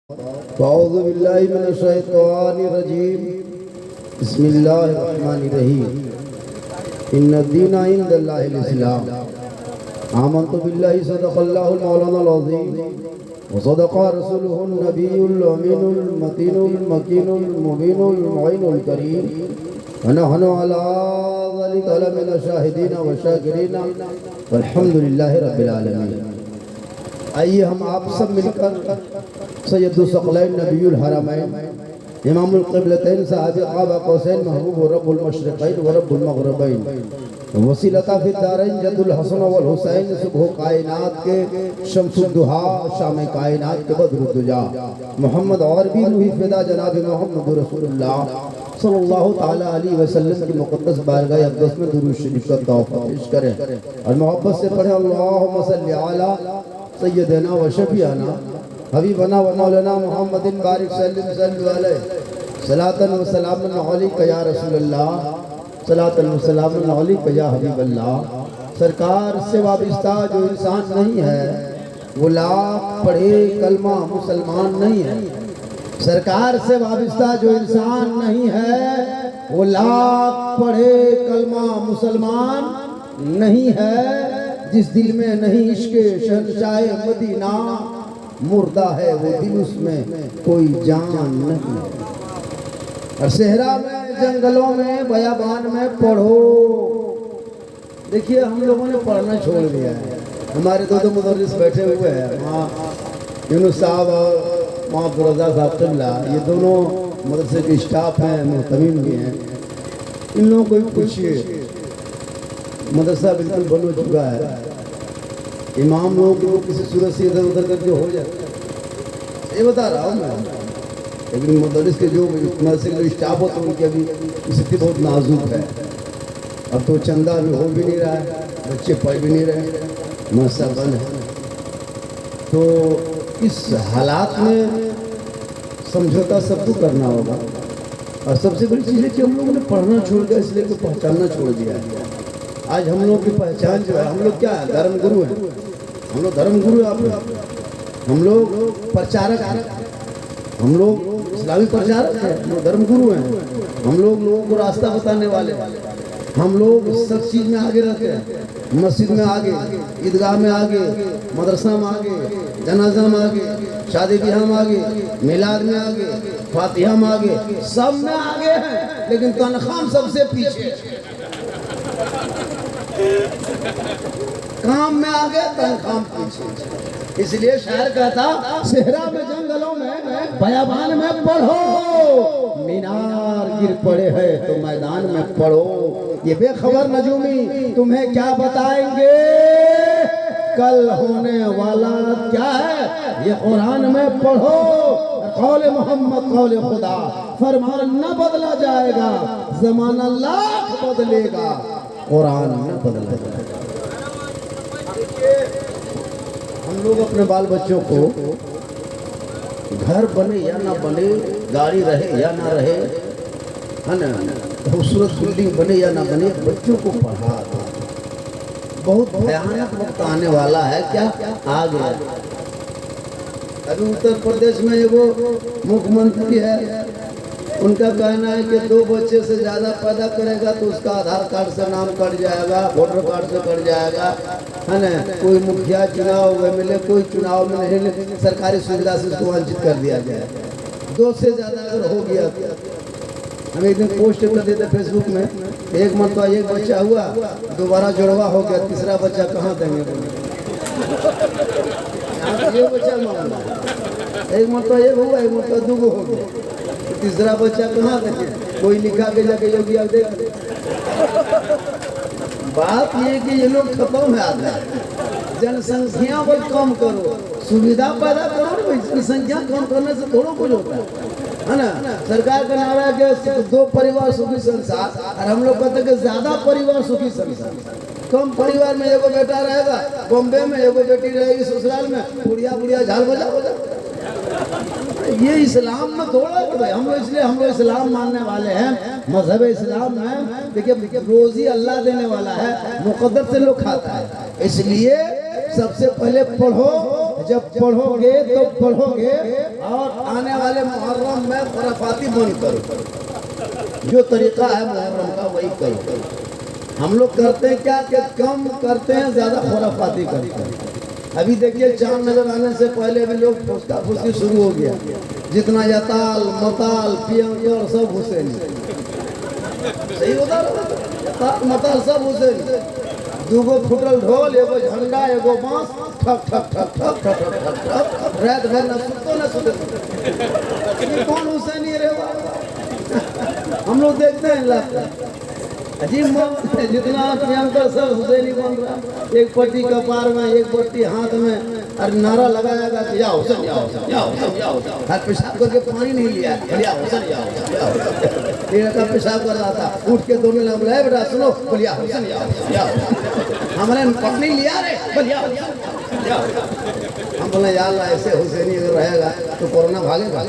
अऊज़ु बिल्लाहि मिनश शैतानिर रजीम। बिस्मिल्लाहिर रहमानिर रहीम। इन्नद-दीना इंदल्लाहिल इस्लाम। आमन्तु बिल्लाहि सदक़ल्लाहुल मौलानाल अज़ीम व सदक़ा रसूलुहुन नबियुल अमीनुल मतीनुल मकीनुल मुबीनुल मुईनुल करीम व नहनु अला ज़ालिका लमिन शाहिदीन व शाकिरीन वल्हम्दुलिल्लाहि रब्बिल आलमीन। आइए हम आप सब मिलकर सैयदुल सकलैन नबीयुल हरमैन इमामुल क़िबलतैन साहिब क़ाबा क़ौसैन महबूब व रब्बुल मशरिक़ैन व रब्बुल मग़रिबैन वसीलता फ़िद दारैन जद्दुल हसन वल हुसैन सुबह कायनात के शम्सुद्दुहा शाम कायनात के बद्रुद्दुजा मोहम्मद और भी रूही फ़िदा जनाब मोहम्मद रसूलुल्लाह सल्लल्लाहु ताला अलैहि वसल्लम की मुक़द्दस बारगाह अक़दस में दुरूद शरीफ का तोहफ़ा पेश करें और मोहब्बत से पढ़ें अल्लाहुम्मा सल्लि अला सय्यदना व शफीअना हबीबना व मौलाना मुहम्मदिन बारिक सल्लल्लाहु अलैहि सलातन व सलामन अलैका या रसूलल्लाह सलातन व सलामन अलैका या हबीबल्लाह। सरकार से वाबिस्ता जो इंसान नहीं है वो लाख पढ़े कलमा मुसलमान नहीं है। सरकार से वाबिस्ता जो इंसान नहीं है वो लाख पढ़े कलमा मुसलमान नहीं है। जिस दिल में नहीं इश्क़ शहंशाह मदीना मुर्दा है वो दिल उसमें कोई जान नहीं। और सहरा में जंगलों में बयाबान में पढ़ो। देखिए हम लोगों ने पढ़ना छोड़ दिया है। हमारे दो मुदर्रिस बैठे हुए हैं, वहाँ यूनुस साहब और वहाँ अब्दुल साहब क़िबला, ये दोनों मदरसे के स्टाफ हैं, मुहतमीम भी हैं। इन लोगों को भी पूछिए, मदरसा बिल्कुल बन हो चुका है। इमाम लोग को किसी सूरत से इधर उधर करके हो जाता है, ये बता रहा हूँ मैं। लेकिन मुदर्रिस के जो मदरसे के जो स्टाफ होता है उनकी अभी स्थिति बहुत नाजुक है। अब तो चंदा भी हो भी नहीं रहा है, बच्चे पढ़ भी नहीं रहे, मदरसा बंद है। तो इस हालात में समझौता सबको करना होगा। और सबसे बड़ी चीज़ है कि हम लोगों ने पढ़ना छोड़ दिया, इसलिए तो पहचानना छोड़ दिया है। आज हम लोग की पहचान जो है, हम लोग क्या है, धर्म गुरु हैं। हम लोग धर्म गुरु हैं, हम लोग प्रचारक हैं, हम लोग इस्लामी प्रचारक हैं, हम लोग धर्म गुरु हैं। हम लोग लोगों को रास्ता बताने वाले, हम लोग सब चीज़ में आगे रहते हैं। मस्जिद में आगे, ईदगाह में आगे, मदरसा में आगे, जनाजा में आगे, शादी ब्याह में आगे, मिलाद में आगे, फातिहा में आगे, सब में आगे हैं। लेकिन तनख्वाह सबसे पीछे, काम में आगे तनख्वाह पीछे। इसलिए शायर कहता सेहरा में जंगलों में बयाबान में पढ़ो। मीनार गिर पड़े हैं तो मैदान में पढ़ो। ये बेखबर नजूमी तुम्हें क्या बताएंगे कल होने वाला क्या है, ये कुरान में पढ़ो। कौले मोहम्मद कौले खुदा, फरमान न बदला जाएगा, ज़माना लाख बदलेगा, कुरान न बदला जाएगा। हम लोग अपने बाल बच्चों को घर बने या ना बने, गाड़ी रहे या ना रहे, है ना, खूबसूरत बिल्डिंग बने या ना बने, बच्चों को पढ़ा दो। बहुत भयानक वक्त आने वाला है, क्या आ गया। अभी उत्तर प्रदेश में एगो मुख्यमंत्री है, उनका कहना है कि 2 बच्चे से ज़्यादा पैदा करेगा तो उसका आधार कार्ड से नाम कट जाएगा, वोटर कार्ड से कट जाएगा, है ना। कोई मुखिया चुनाव मिले, कोई चुनाव में नहीं, सरकारी सुविधा से उसको वंचित कर दिया जाएगा। 2 से ज़्यादा अगर हो गया, हम एक दिन पोस्ट कर देते फेसबुक में, एक मरतबा एक बच्चा हुआ, दोबारा जुड़वा हो गया, तीसरा बच्चा कहाँ देंगे। ये बच्चा मामला, एक मरतबा एक हुआ, एक मरतबा 2 हो गया, तीसरा बच्चा कहाँ देंगे। कोई लिखा के जाके योगी आप देख। बात ये कि ये लोग खत्म है आते हैं। जनसंख्या को कम करो, सुविधा पैदा करो। जनसंख्या कम करने से थोड़ा कुछ होता है ना। सरकार का नारा है कि 2 परिवार सुखी संसार, और हम लोग कहते हैं कि ज्यादा परिवार सुखी संसार। कम परिवार में एगो बेटा रहेगा, बॉम्बे में एगो बेटी रहेगी, ससुराल में बुढ़िया बुढ़िया झाल बजा बजा। ये इस्लाम में थोड़ा है। हम लोग इसलिए हम लोग इस्लाम मानने वाले हैं। मजहब इस्लाम में देखिए रोजी अल्लाह देने वाला है, मुकद्दर से लोग खाता है। इसलिए सबसे पहले पढ़ो, जब पढ़ोगे तो पढ़ोगे और आने वाले मुहर्रम में खुराफाती बंद करो। जो तरीका है मुहर्रम का वही करो। हम लोग करते हैं क्या कि कम करते हैं, ज़्यादा खुराफाती करते हैं। अभी देखिए चांद नजर आने से पहले भी लोग फुसका फुसकी शुरू हो गया। जितना यताल मताल प्रियंकर सब हुसैन, सही होता यताल मताल सब हुसैन। दूगो फुटल ढोल, एगो झंडा, एगो बांस, ठक ठक ठक ठक ठक ठक ठक रात भर न सुतो न सुते। कौन हुसैनी रे बाबा? हम लोग देखते हैं लगता अजीब जितना प्रियंकर सब हुसैनी बन रहा। एक पट्टी कपार में, एक पट्टी हाथ में, और नारा लगाएगा कि या हुसैन या हुसैन या हुसैन या हुसैन। हाथ पेशाब करके पानी नहीं लिया, या हुसैन या हुसैन या हुसैन। तेरा का पेशाब कर रहा था, उठ के दोनों लोग बुलाए, बेटा सुनो, बोलिया हुसैन या हुसैन या हुसैन। हमने पत्नी लिया रे, बोलिया हुसैन या हुसैन। हम बोले यार ऐसे हुसैनी अगर रहेगा तो कोरोना भागेगा।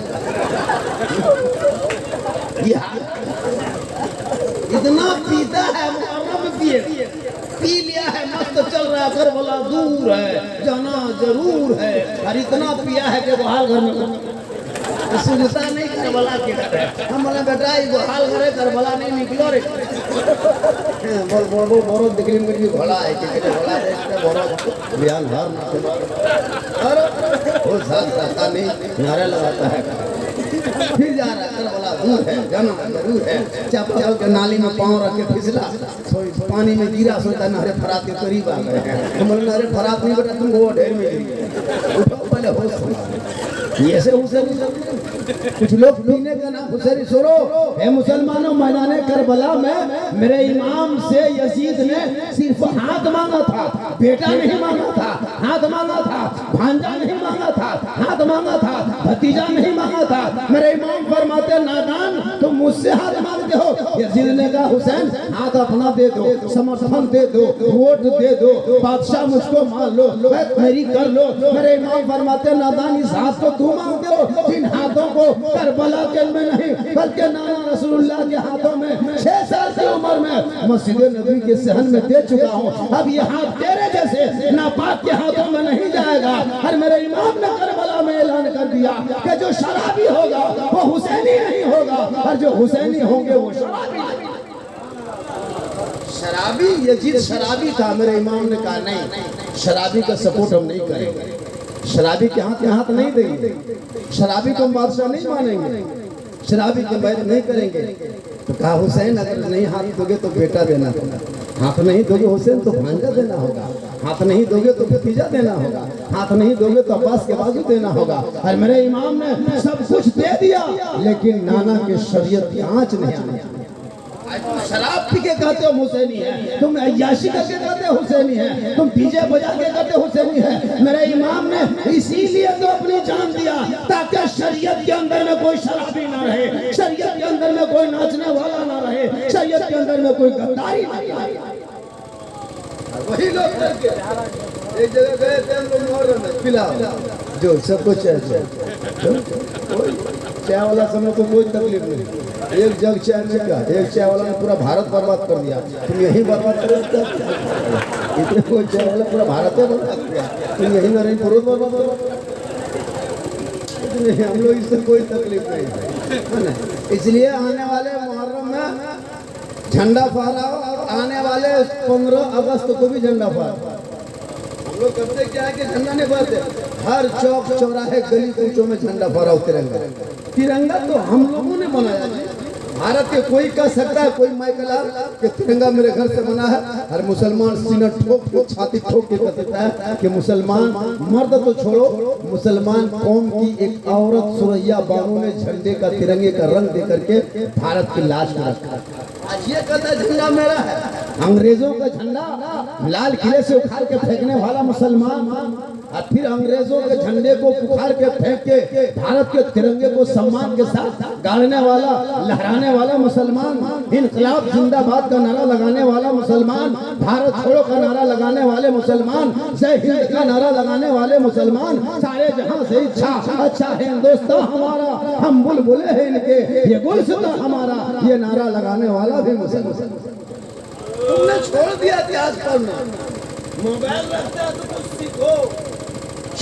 इतना पीता है, मुहर्रम पिए पी लिया है, मस्त चल रहा है, करबला दूर है, जाना जरूर है। और इतना पिया है कि हाल घर में सुनता नहीं करबला के। हम बोले बेटा ये हाल घरे करबला नहीं निकलो रे। बोल बोल बोल बोलो दिखने में भी भला है कि भला है, इसमें बोलो बयान हर ना और वो साथ नहीं नारा लगाता है। फिर जा रहा करबला दूर है, जाना जरूर है। चाप चाप के नाली में पाँव रख के फिसला, पानी में गिरा, सोचता नारे फरात के करीब आ गए हैं। तुम बोले नारे फरात नहीं बेटा, तुम वो ढेर में गिरी। उठो पहले होश। ये ऐसे हुसैनी कुछ लोग पीने का नाम हुसैनी सुनो। हे मुसलमानों, मैदाने करबला में मेरे इमाम से यजीद ने सिर्फ हाथ मांगा था, बेटा नहीं मांगा था। हाथ मांगा था, भांजा नहीं मांगा था, हाथ मांगा था, भतीजा नहीं मांगा था। मेरे इमाम फरमाते नादान तुम मुझसे हाथ मांगते हो। यजीद ने कहा हुसैन हाथ अपना दे दो, समर्थन दे दो, वोट दे दो, बादशाह मुझको मान लो, मेरी कर लो। मेरे इमाम फरमाते नादान इस हाथ को तू मांगते हो, जिन हाथों को करबला के में नहीं बल्कि नाना रसूलुल्लाह के हाथों में 6 साल की उम्र में मस्जिद नबी के सहन में दे चुका हूँ। अब ये हाथ तेरे जैसे नापाक के हाथों में नहीं जाएगा। और मेरे इमाम ने करबला में ऐलान कर दिया कि जो शराबी होगा वो हुसैनी नहीं होगा, और जो हुसैनी होंगे वो शराबी नहीं। शराबी यजीद शराबी था। मेरे इमाम ने कहा नहीं, शराबी का सपोर्ट हम नहीं करेंगे, शराबी के हाथ नहीं देंगे, शराबी को बादशाह नहीं मानेंगे, शराबी की बैत नहीं करेंगे। तो कहा हुसैन अगर नहीं हाथ दोगे तो बेटा देना होगा, हाथ नहीं दोगे हुसैन तो भांजा देना होगा, हाथ नहीं दोगे तो भतीजा देना होगा, हाथ नहीं दोगे तो अब्बास के बाजू देना होगा। और मेरे इमाम ने सब कुछ दे दिया, लेकिन नाना के शरीयत की आंच नहीं आने। शराब पी के कहते हो हुसैनी है, तुम अय्याशी करके कहते हो हुसैनी है, तुम डीजे बजा के कहते हो हुसैनी है। मेरे इमाम ने इसीलिए तो अपनी जान दिया ताकि शरीयत के अंदर में कोई शराबी ना रहे, शरीयत के अंदर में कोई नाचने वाला ना रहे, शरीयत के अंदर में कोई गद्दारी ना रहे। वही लोग एक जगह गए थे हम लोग मोहर्रम में, पिलाओ जो सबको चाय वाला समय को कोई तकलीफ नहीं। एक जग चाय में क्या, एक चाय वाला ने पूरा भारत बर्बाद कर दिया। तुम यही बर्बाद करो, इतने कोई चाय वाला पूरा भारत ही बर्बाद किया, तुम यही नरेंद्र बर्बाद करो। हम लोग इससे कोई तकलीफ नहीं है। इसलिए आने वाले मुहर्रम में झंडा फहराओ, और आने वाले 15 अगस्त को भी झंडा फहराओ। हम लोग करते क्या है कि झंडा नहीं फहराते, हर चौक चौराहे गली कूचों में झंडा फहराओ तिरंगा। तिरंगा तो हम लोगों ने बनाया है। भारत के कोई कह सकता है, कोई माइकला कि तिरंगा मेरे घर से बना है, और मुसलमान सीना ठोक के छाती ठोक के कहता है कि मुसलमान, मर्द तो छोड़ो, मुसलमान कौम की एक औरत सुरैया बानू ने झंडे का तिरंगे का रंग दे करके भारत की लाश में रखा। आज ये कहता है झंडा मेरा है। अंग्रेजों का झंडा लाल किले से उखाड़ के फेंकने वाला मुसलमान, और फिर अंग्रेजों के झंडे को उखाड़ के फेंक के भारत के तिरंगे को सम्मान के साथ गाड़ने वाला, लहराने वाला मुसलमान, इनकलाब जिंदाबाद का नारा लगाने वाला मुसलमान, भारत छोड़ो का नारा लगाने वाले मुसलमान, जय हिंद का नारा लगाने वाले मुसलमान, सारे जहां से अच्छा है हिंदुस्तान हमारा, हम बुलबुले हैं इनके, ये गुलशुदा हमारा, ये नारा लगाने वाला भी मुसलमान। तुमने छोड़ दिया इतिहास पढ़ना, मोबाइल रखते हो तो कुछ सीखो।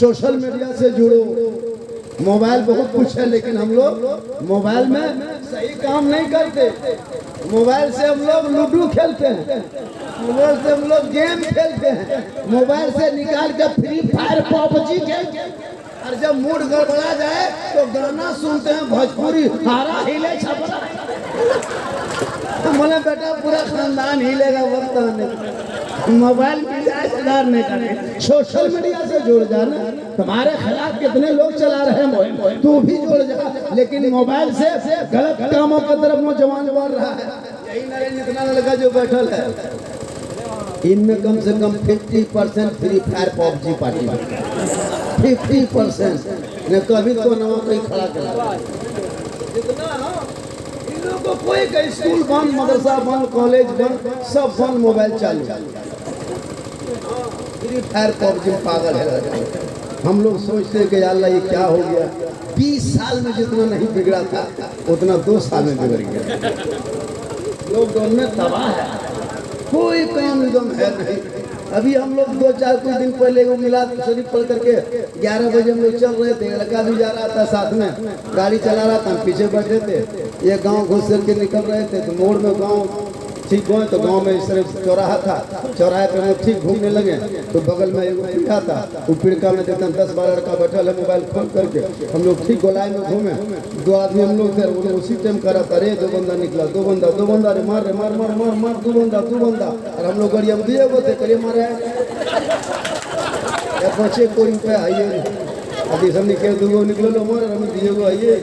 सोशल मीडिया से जुड़ो। मोबाइल बहुत कुछ है, लेकिन हम लोग मोबाइल में सही काम नहीं करते। मोबाइल से हम लोग लूडो खेलते हैं, मोबाइल से हम लोग गेम खेलते हैं, मोबाइल से निकाल कर फ्री फायर पबजी खेलते हैं। और जब मूड गड़बड़ा जाए तो गाना सुनते हैं भोजपुरी, हारा हिले छपरा। बोले बेटा पूरा खानदान हिलेगा, वक्त मोबाइल मिजाज सुधारने का नहीं, सोशल मीडिया से जुड़ जाना। तुम्हारे खिलाफ कितने लोग चला रहे हैं, तू भी जुड़ जा। लेकिन मोबाइल से गलत कामों की तरफ नौजवान बढ़ रहा है। यही नरेंद्र इतना लड़का जो बैठल है, इनमें कम से कम 50% फ्री फायर पबजी पार्टी, 50% ने कभी तो नवा कहीं खड़ा कर को कोई का स्कूल बंद, मदरसा बंद, कॉलेज बंद, सब बंद, मोबाइल चालू, फ्री फायर पबजी पागल है। हम लोग सोचते हैं कि अल्लाह ये क्या हो गया। 20 साल में जितना नहीं बिगड़ा था उतना 2 साल में बिगड़ गया। लॉकडाउन में तबाह है, कोई काम एकदम है नहीं। अभी हम लोग 2-4 कुछ दिन पहले वो मिलाद शरीफ पढ़ करके 11 बजे हम लोग चल रहे थे। लड़का भी जा रहा था साथ में, गाड़ी चला रहा था, पीछे बैठे थे। ये गांव घुस करके निकल रहे थे तो मोड़ में गांव ठीक गए तो गांव में इस तरह चौराहा था, चौराहे पे हम ठीक घूमने लगे तो बगल में एक पीढ़ा था। वो पीढ़का में देखते 10-12 लड़का बैठा है मोबाइल खोल करके। हम लोग ठीक गोलाई में घूमे, 2 आदमी हम लोग थे, वो लोग उसी टाइम करा था। अरे 2 बंदा निकला, 2 बंदा अरे मार रे मार मार मार मार 2 बंदा। और हम लोग गाड़िया में दिए वो थे, करिए मारे बचे कोई पे आइए। अभी सब निकल 2 निकलो लो मार, हम दिए को आइए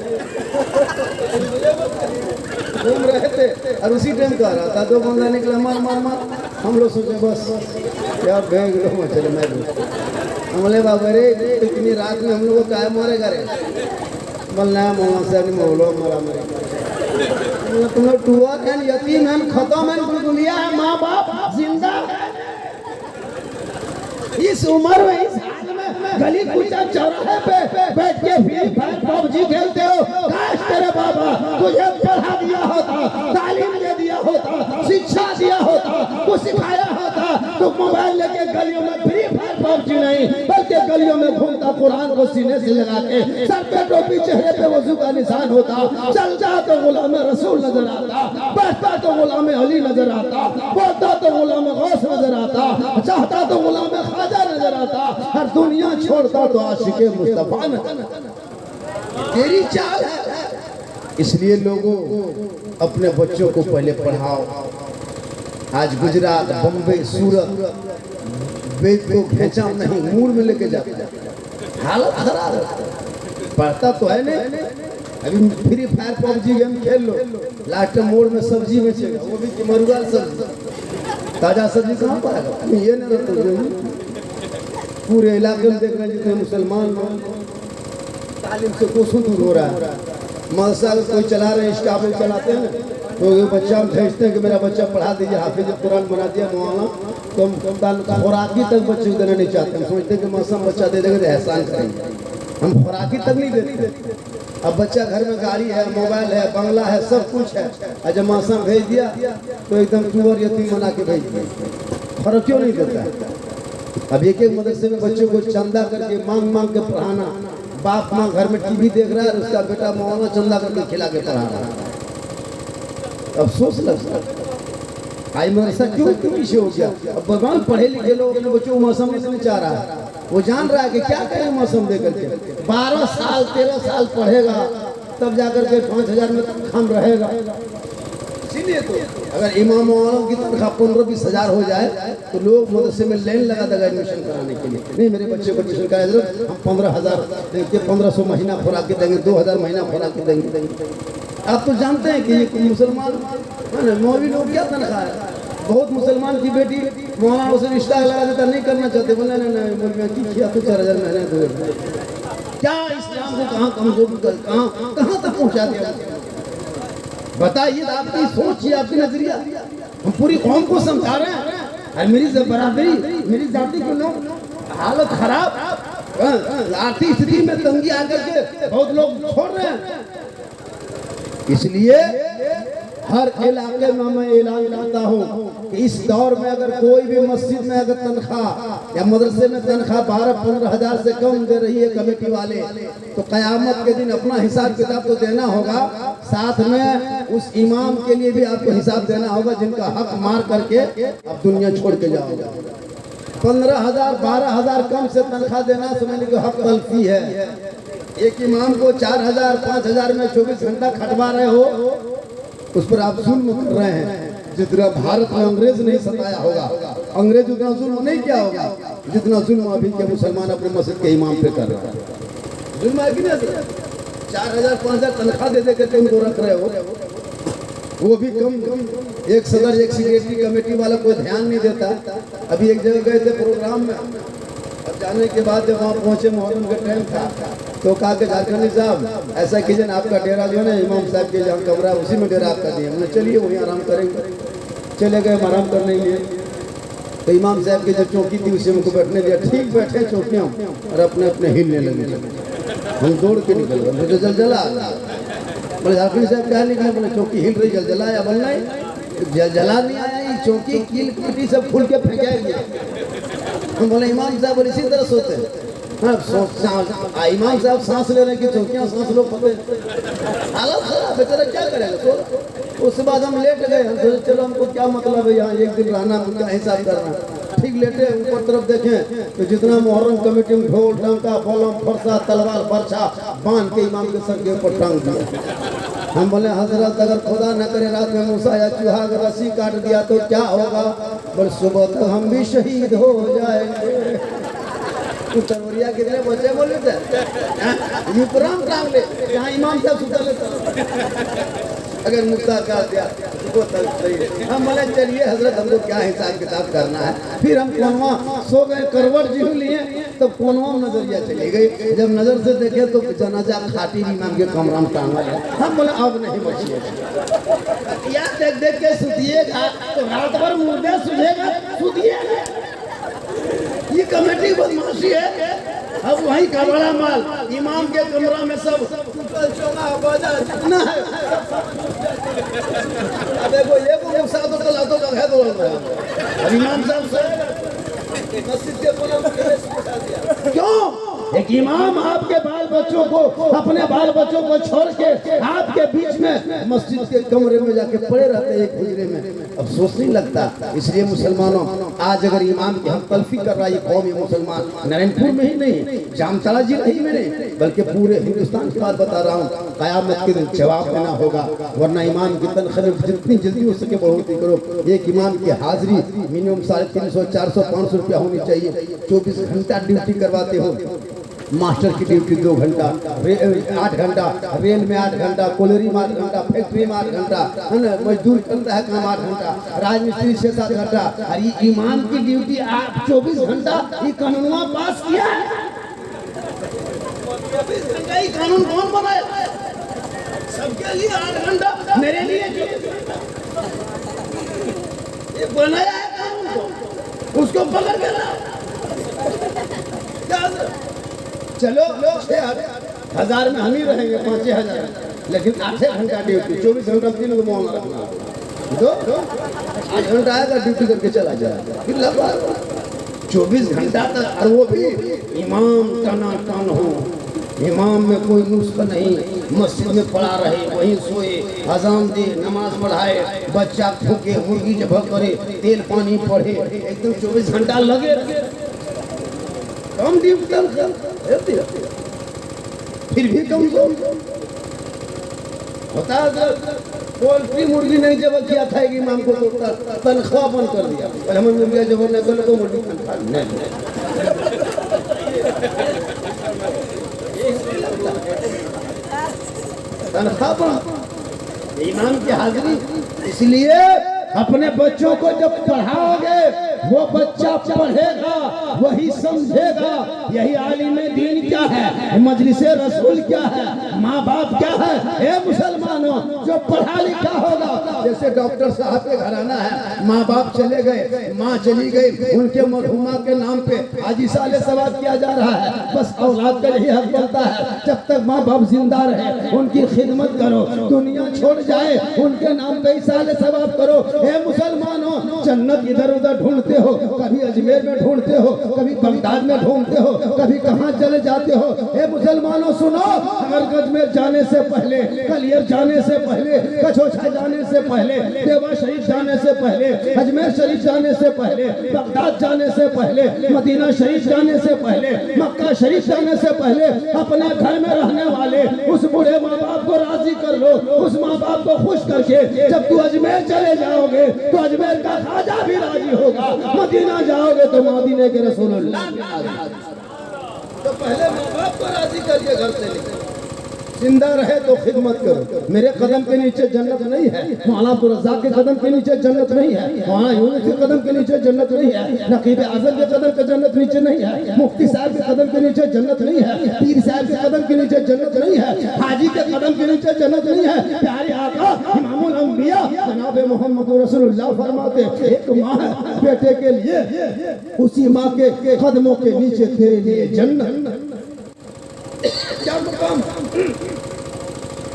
घूम रहे थे। और उसी टाइम कह रहा था 2 बंदा निकला मार मार मार। हम लोग सोचे बस क्या बैग लो चले। मैं हमले बाबा रे इतनी रात में हम लोग को क्या मारेगा रे। बोलना मोहम्मद साहब ने मोहल्लो मारा मारे। तुम लोग टूअर हैं, यतीम हैं, खत्म हैं, बुलबुलिया है, माँ बाप जिंदा। इस उम्र में इस हाल में गली कुचा चौराहे पे बैठ के फ्री फायर पबजी खेलते हो। काश तेरे बाबा तुझे पढ़ा दिया होता, तालीम दे दिया होता, शिक्षा दिया होता, कुछ सिखाया होता तो मोबाइल लेके गलियों में फ्री फायर पबजी नहीं बल्कि गलियों में घूमता, कुरान को सीने से लगा के, सर पे टोपी, चेहरे पे वजू का निशान होता, चलता तो गुलाम रसूल नजर आता, बैठता तो गुलाम अली नजर आता, बोलता तो गुलाम गौस नजर आता, चाहता तो गुलाम खाजा नजर आता, हर दुनिया छोड़ता तो आशिके मुस्तफा नजर। तेरी चाल है। इसलिए लोगों अपने बच्चों को पहले पढ़ाओ। आज गुजरात, बम्बई, सूरत वेद को भेजा नहीं, मूड में लेके जाते, हालत खराब है। पढ़ता तो है नहीं। अभी फ्री फायर पबजी गेम खेल लो, लास्ट मोड़ में सब्जी बेचेगा, वो भी मरुआ सब्जी। ताजा सब्जी कहाँ पाएगा? ये नहीं रहता। पूरे इलाके में देख रहे हैं जितने मुसलमान तालीम से कोसों दूर हो रहा है। मदरसा कोई चला रहे हैं, स्टाफ लोग चलाते हैं तो ये बच्चा भेजते हैं कि मेरा बच्चा पढ़ा दीजिए, हाफिज कुरान बना दिया मौलाना। तो हम खुराकी तक बच्चे को देना नहीं चाहते। हम सोचते हैं कि मौसम बच्चा दे देंगे तो एहसान करेंगे, हम खुराकी तक नहीं देते। अब बच्चा घर में गाड़ी है, मोबाइल है, बंगला है, सब कुछ है, और जब मौसम भेज दिया तो एकदम टूअर यतीम बना के भेज दिया। फर्क क्यों नहीं देता है? अब एक मदरसे में बच्चों को चंदा करके मांग के पढ़ाना। बाप माँ घर में टीवी देख रहा है, उसका बेटा मौलाना चंदा करके खिला के पढ़ा रहा है। अफसोस लगता है आई मदरसा क्यों पीछे हो गया। अब भगवान पढ़े लिखे लोग अपने बच्चों को मौसम में चाह रहा है, वो जान रहा है कि क्या करें मौसम दे करके। 12 साल 13 साल पढ़ेगा तब जाकर के 5000 में तनख्वाह रहेगा। इसीलिए तो अगर इमाम आलम की तनख्वाह 15-20 हज़ार हो जाए तो लोग मदरसे में लाइन लगा देगा एडमिशन कराने के लिए। नहीं मेरे बच्चे को एडमिशन कराए जरूर, हम 15,000 देंगे, 1500 महीना खुराक के देंगे, 2000 महीना खुराक के देंगे। आप तो जानते हैं कि ये मुसलमान मौलवी लोग क्या तनख्वाह है। बहुत मुसलमान की बेटी मौलाना उसे रिश्ता लगा देता, नहीं करना चाहते, बोला नहीं मौलवी किया तो 4000 महीना दो। क्या इस्लाम को कहाँ कमजोर कहाँ तक पहुँचा दिया बताइए। आपकी सोच है, आपकी नजरिया। हम पूरी कौम को समझा रहे हैं और मेरी बरादरी, मेरी जाति के लोग हालत खराब, आर्थिक स्थिति में तंगी आकर के बहुत लोग छोड़ रहे हैं। इसलिए हर इलाके में मैं ऐलान करता हूँ कि इस दौर में अगर कोई भी मस्जिद में अगर तनख्वाह या मदरसे में तनख्वाह 12-15 हज़ार से कम दे रही है कमेटी वाले, तो क़यामत के दिन अपना हिसाब किताब तो देना होगा, साथ में उस इमाम के लिए भी आपको हिसाब देना होगा जिनका हक मार करके आप दुनिया छोड़ के जाओगे। 15,000 12,000 कम से तनख्वाह देना समझ लीजिए हक तलफी है। एक इमाम को 4,000 5,000 में 24 घंटा खटवा रहे हो, उस पर आप जुल्म कर रहे हैं। जितना भारत में अंग्रेज नहीं सताया होगा, अंग्रेज उतना जुल्म नहीं किया होगा जितना जुल्म अभी के मुसलमान अपने मस्जिद के इमाम पे कर रहे हैं। जुल्म है कि नहीं? 4,000 5,000 तनख्वाह दे के उनको रख रहे हो, वो भी कम। एक सदर एक सेक्रेटरी कमेटी वाला कोई ध्यान नहीं देता। अभी एक जगह गए थे प्रोग्राम में, अब जाने के बाद जब वहाँ पहुँचे मुहर्रम का टाइम था, तो कहा कि झारखंडी साहब ऐसा कीजिए ना, आपका डेरा जो है ना इमाम साहब के जहाँ कमरा उसी में डेरा आपका दिए। हमने चलिए वहीं आराम करेंगे। चले गए आराम करने के लिए, तो इमाम साहब की जो चौकी थी उसी में को बैठने दिया। ठीक बैठे चौकियों और अपने अपने हिलने लगे। हम दौड़ के निकल गए, मुझे जलजला। बोले झारखंडी साहब क्या निकले? बोले चौकी हिल रही, जलजला आया। बोल नहीं, जलजला नहीं आया, ये चौकी कील कुटी सब खुल के फेंकाएंगे। हम बोले इमाम साहब बोले इसी तरह सोते हैं। हाँ, इमाम साहब सांस ले रहे हैं कि चौकियाँ सांस लो पकड़े, हालत खराब बेचारा क्या करेगा। तो उसके बाद हम लेट गए। हम सोचे चलो हमको क्या मतलब है यहाँ एक दिन रहना, उनका हिसाब करना। ठीक लेटे, ऊपर तरफ देखें तो जितना मुहर्रम कमेटी में ढोल डंका फलम फरसा तलवार बरछा बांध के इमाम के सर के ऊपर टांग दिया। हम बोले हजरत अगर खुदा न करे रात में मूसा या चूहा अगर रस्सी काट दिया तो क्या होगा? बस सुबह तक हम भी शहीद हो जाएंगे। तरवरिया कितने बच्चे बोले थे युपराम टांग ले, जहाँ इमाम साहब सुता लेता अगर मुद्दा कर दिया वो तब सही है। हम बोले चलिए हजरत हमको क्या हिसाब किताब करना है। फिर हम कोनवा सो गए, करवट जी लिए, तब कोनवा में नजरिया चली गई। जब नजर से देखे तो जनाजा खाटी इमाम के कमरा में टांगा है। हम बोले अब नहीं बचिए यार, देख देख के सुतिएगा तो रात भर मुर्दे सुझेगा, सुतिएगा। ये कमेटी बदमाशी है। अब वही का बड़ा माल इमाम के कमरा में सब जितना है। देखो ये को साथ तो लातों का है तो इमाम साहब से मस्जिद के क्यों? एक इमाम आपके बाल बच्चों को, अपने बाल बच्चों को छोड़ के आपके बीच में मस्जिद के कमरे में जाके पड़े रहते हैं एक हुजरे में। अब सोच नहीं लगता। इसलिए मुसलमानों आज अगर इमाम की हम तलफी कर रहा है कौम ये मुसलमान, नारायणपुर में ही नहीं, जामताड़ा जिला ही में नहीं बल्कि पूरे हिंदुस्तान की बात बता रहा हूँ, कयामत के दिन जवाब देना होगा। वरना इमाम की तनख्वाह जितनी जल्दी हो सके बढ़ोतरी करो। एक इमाम की हाजिरी मिनिमम 350 400 500 रुपया होनी चाहिए। 24 घंटा ड्यूटी करवाते हो। मास्टर की ड्यूटी 2 घंटा, 8 घंटा, रेल में 8 घंटा, कोलरी में 8 घंटा, फैक्ट्री में 8 घंटा, है ना, मजदूर करता है काम 8 घंटा, राजमिस्त्री 6-7 घंटा। और ये इमाम की ड्यूटी 24 घंटा। ये कानून पास किया है, 24 घंटा ही कानून कौन बनाया? सबके लिए 8 घंटा, मेरे लिए ये बनाया है कानून को, उसको पकड़ के लाओ। चलो 6,000 में हम ही रहेंगे, 5,000, लेकिन 8 घंटा ड्यूटी, 24 घंटा 3 को मौन रखना। तो 8 घंटा आएगा ड्यूटी करके चला जाएगा, फिर लगा 24 घंटा तक। और वो भी इमाम टना टन हो, इमाम में कोई नुस्खा नहीं, मस्जिद में पड़ा रहे, वहीं सोए, अजान दे, नमाज पढ़ाए, बच्चा फूके, मुर्गी जब करे, तेल पानी पढ़े, एकदम 24 घंटा लगे कम ड्यूटी, फिर भी कमजोर होता है। पोल्ट्री मुर्गी नहीं जब किया था कि इमाम को तनख्वाह बंद कर दिया। हमें मुर्गिया जब न कर तो मुर्गी तनख्वाह बंद, इमाम की हाजिरी। इसलिए अपने बच्चों को जब पढ़ाओगे वो बच्चा पढ़ेगा, वही समझेगा। यही आलिम दीन क्या है? है, मजलिस रसूल क्या है, माँ बाप क्या है। ए मुसलमानों, जो पढ़ा लिखा होगा, जैसे डॉक्टर साहब के घराना है, माँ बाप चले गए, माँ चली गई, उनके मरहुमा के नाम पे आज साले सवाब किया जा रहा है। बस औलाद का यही हक बनता है, जब तक माँ बाप जिंदा रहे उनकी खिदमत करो, दुनिया छोड़ जाए उनके नाम पे साले सवाब करो। हे मुसलमानों, जन्नत इधर उधर ढूंढते हो, कभी अजमेर में ढूंढते हो, कभी बगदाद में ढूंढते हो, कभी कहाँ चले जाते हो। हे मुसलमानों सुनो, अगर अजमेर जाने से पहले, कलियर जाने से पहले, कछोछा जाने से पहले, देवा शरीफ जाने से पहले, अजमेर शरीफ जाने से पहले, बगदाद जाने से पहले, मदीना शरीफ जाने से पहले, मक्का शरीफ जाने से पहले अपने घर में रहने वाले उस बूढ़े माँ बाप को राजी कर लो। उस माँ बाप को खुश करके जब तू अजमेर चले जाओगे तो अजमेर का खाजा भी राजी होगा, मदीना जाओगे तो मदीने के रसूलुल्लाह। तो पहले माँ बाप को राजी करके घर से निकलो, जिंदा रहे तो खिदमत करो। मेरे कदम के नीचे जन्नत नहीं है, मौलाना अब्दुल रज़्ज़ाक़ के कदम के नीचे जन्नत नहीं है, मौलाना यूनुस के कदम के नीचे जन्नत नहीं है, नकीब आज़म के कदम के जन्नत नीचे नहीं है, मुफ्ती साहब के कदम के नीचे जन्नत नहीं है, पीर साहब के कदम के नीचे जन्नत नहीं है, हाजी के कदम के नीचे जन्नत नहीं है। प्यारे आका इमामुल अंबिया जनाब मोहम्मद रसूलुल्लाह फरमाते, एक माँ है बेटे के लिए, उसी माँ के कदमों के नीचे तेरे लिए जन्नत। क्या मुकाम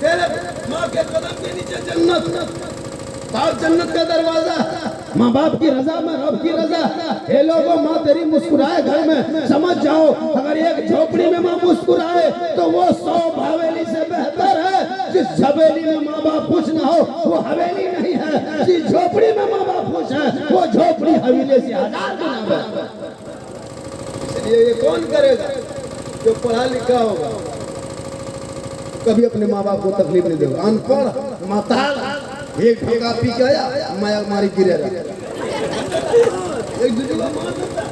तेरे माँ के कदम के नीचे जन्नत, बाप जन्नत का दरवाजा, माँ बाप की रजा में रब की रजा। ये लोगों, माँ तेरी मुस्कुराए घर में, समझ जाओ अगर एक झोपड़ी में माँ मुस्कुराए तो वो 100 हवेली से बेहतर है। जिस हवेली में माँ बाप खुश ना हो वो हवेली नहीं है, जिस झोपड़ी में माँ बाप खुश है वो झोपड़ी हवेली से 1000 गुना बेहतर। इसलिए ये कौन करेगा जो पढ़ा लिखा होगा, कभी अपने माँ बाप को तकलीफ नहीं देगा। अनपढ़ माताल एक ढंगा पी के आया, माया मारी गिरेगा, एक दूसरे को मार देता है।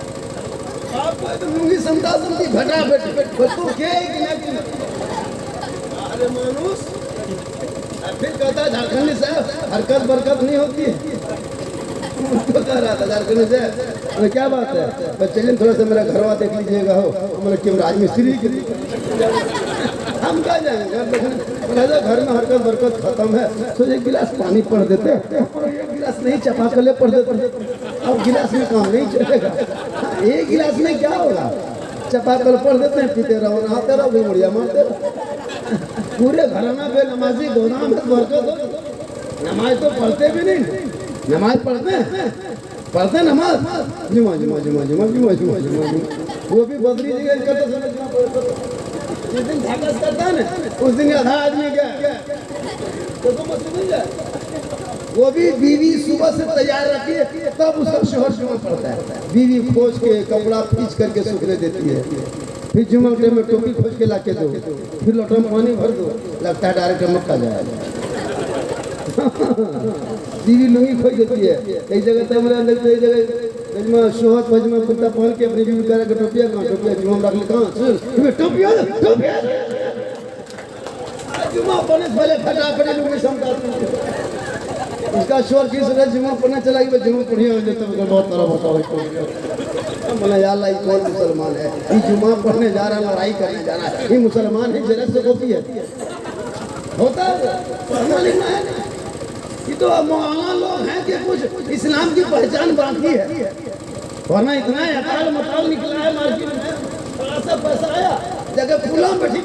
आपको तो मुंगी समझा समझी घटा बेट बच्चों के कि अरे मानुस फिर कहता झारखंड से हरकत बरकत नहीं होती है। तो कह रहा था झारखंड से, अरे क्या बात है, बच्चे थोड़ा सा मेरा घरवा देख लीजिएगा हो, मतलब क्यों राजमिस्त्री हम कहा जाएंगे घर में हरकत बरकत खत्म है, तो एक गिलास पानी पढ़ देते, एक गिलास नहीं चपा कर ले पढ़ देते। अब गिलास में काम नहीं चलेगा, एक गिलास में क्या होगा, चपा कर पढ़ देते हैं, पीते रहो, नहाते रहो, भी मुड़िया मारते रहो। पूरे घराना पे नमाजी गोदाम है बरकत हो। नमाज तो पढ़ते भी नहीं, नमाज पढ़ते नमाज जुमा जुमा जुमा जुमा जुमा जुमा जुमा, वो भी बदली जगह करते समय जिस दिन झाकस करता है ना उस दिन आधा आदमी गया तो मिल जाए। वो भी बीवी सुबह से तैयार रखी है तब उसका शोहर जुमा पड़ता है। बीवी खोज के कपड़ा खींच करके सूखने देती है, फिर जुमा में टोपी खोज के लाके दो, फिर लोटा में पानी भर दो, लगता है डायरेक्ट मक्का जाएगा। बीवी लुंगी खोज देती है, कई जगह तो हमारे अंदर कई जगह शोहर पजमा कुर्ता पहन के अपनी बीवी कह रहा टोपिया कहाँ, टोपिया जुमा रख ले कहाँ, टोपिया टोपिया जुमा पढ़ने से पहले फटाफट लुंगी समझाते। उसका शोर किस तरह जुमा पढ़ने चला गया, जुमा पढ़िया हो जाता है बहुत तरह होता है। बोला यार अल्लाह कौन मुसलमान है, ये जुमा पढ़ने जा रहा है, लड़ाई करने जा रहा है, ये मुसलमान है जरा से होती है, होता है पढ़ना लिखना है ना। ये तो मौलाना लोग हैं कि कुछ इस्लाम की पहचान बाकी है, वरना इतना अकाल मकाल निकला है मार्केट में, बड़ा सा पैसा आया जगह फूला बैठी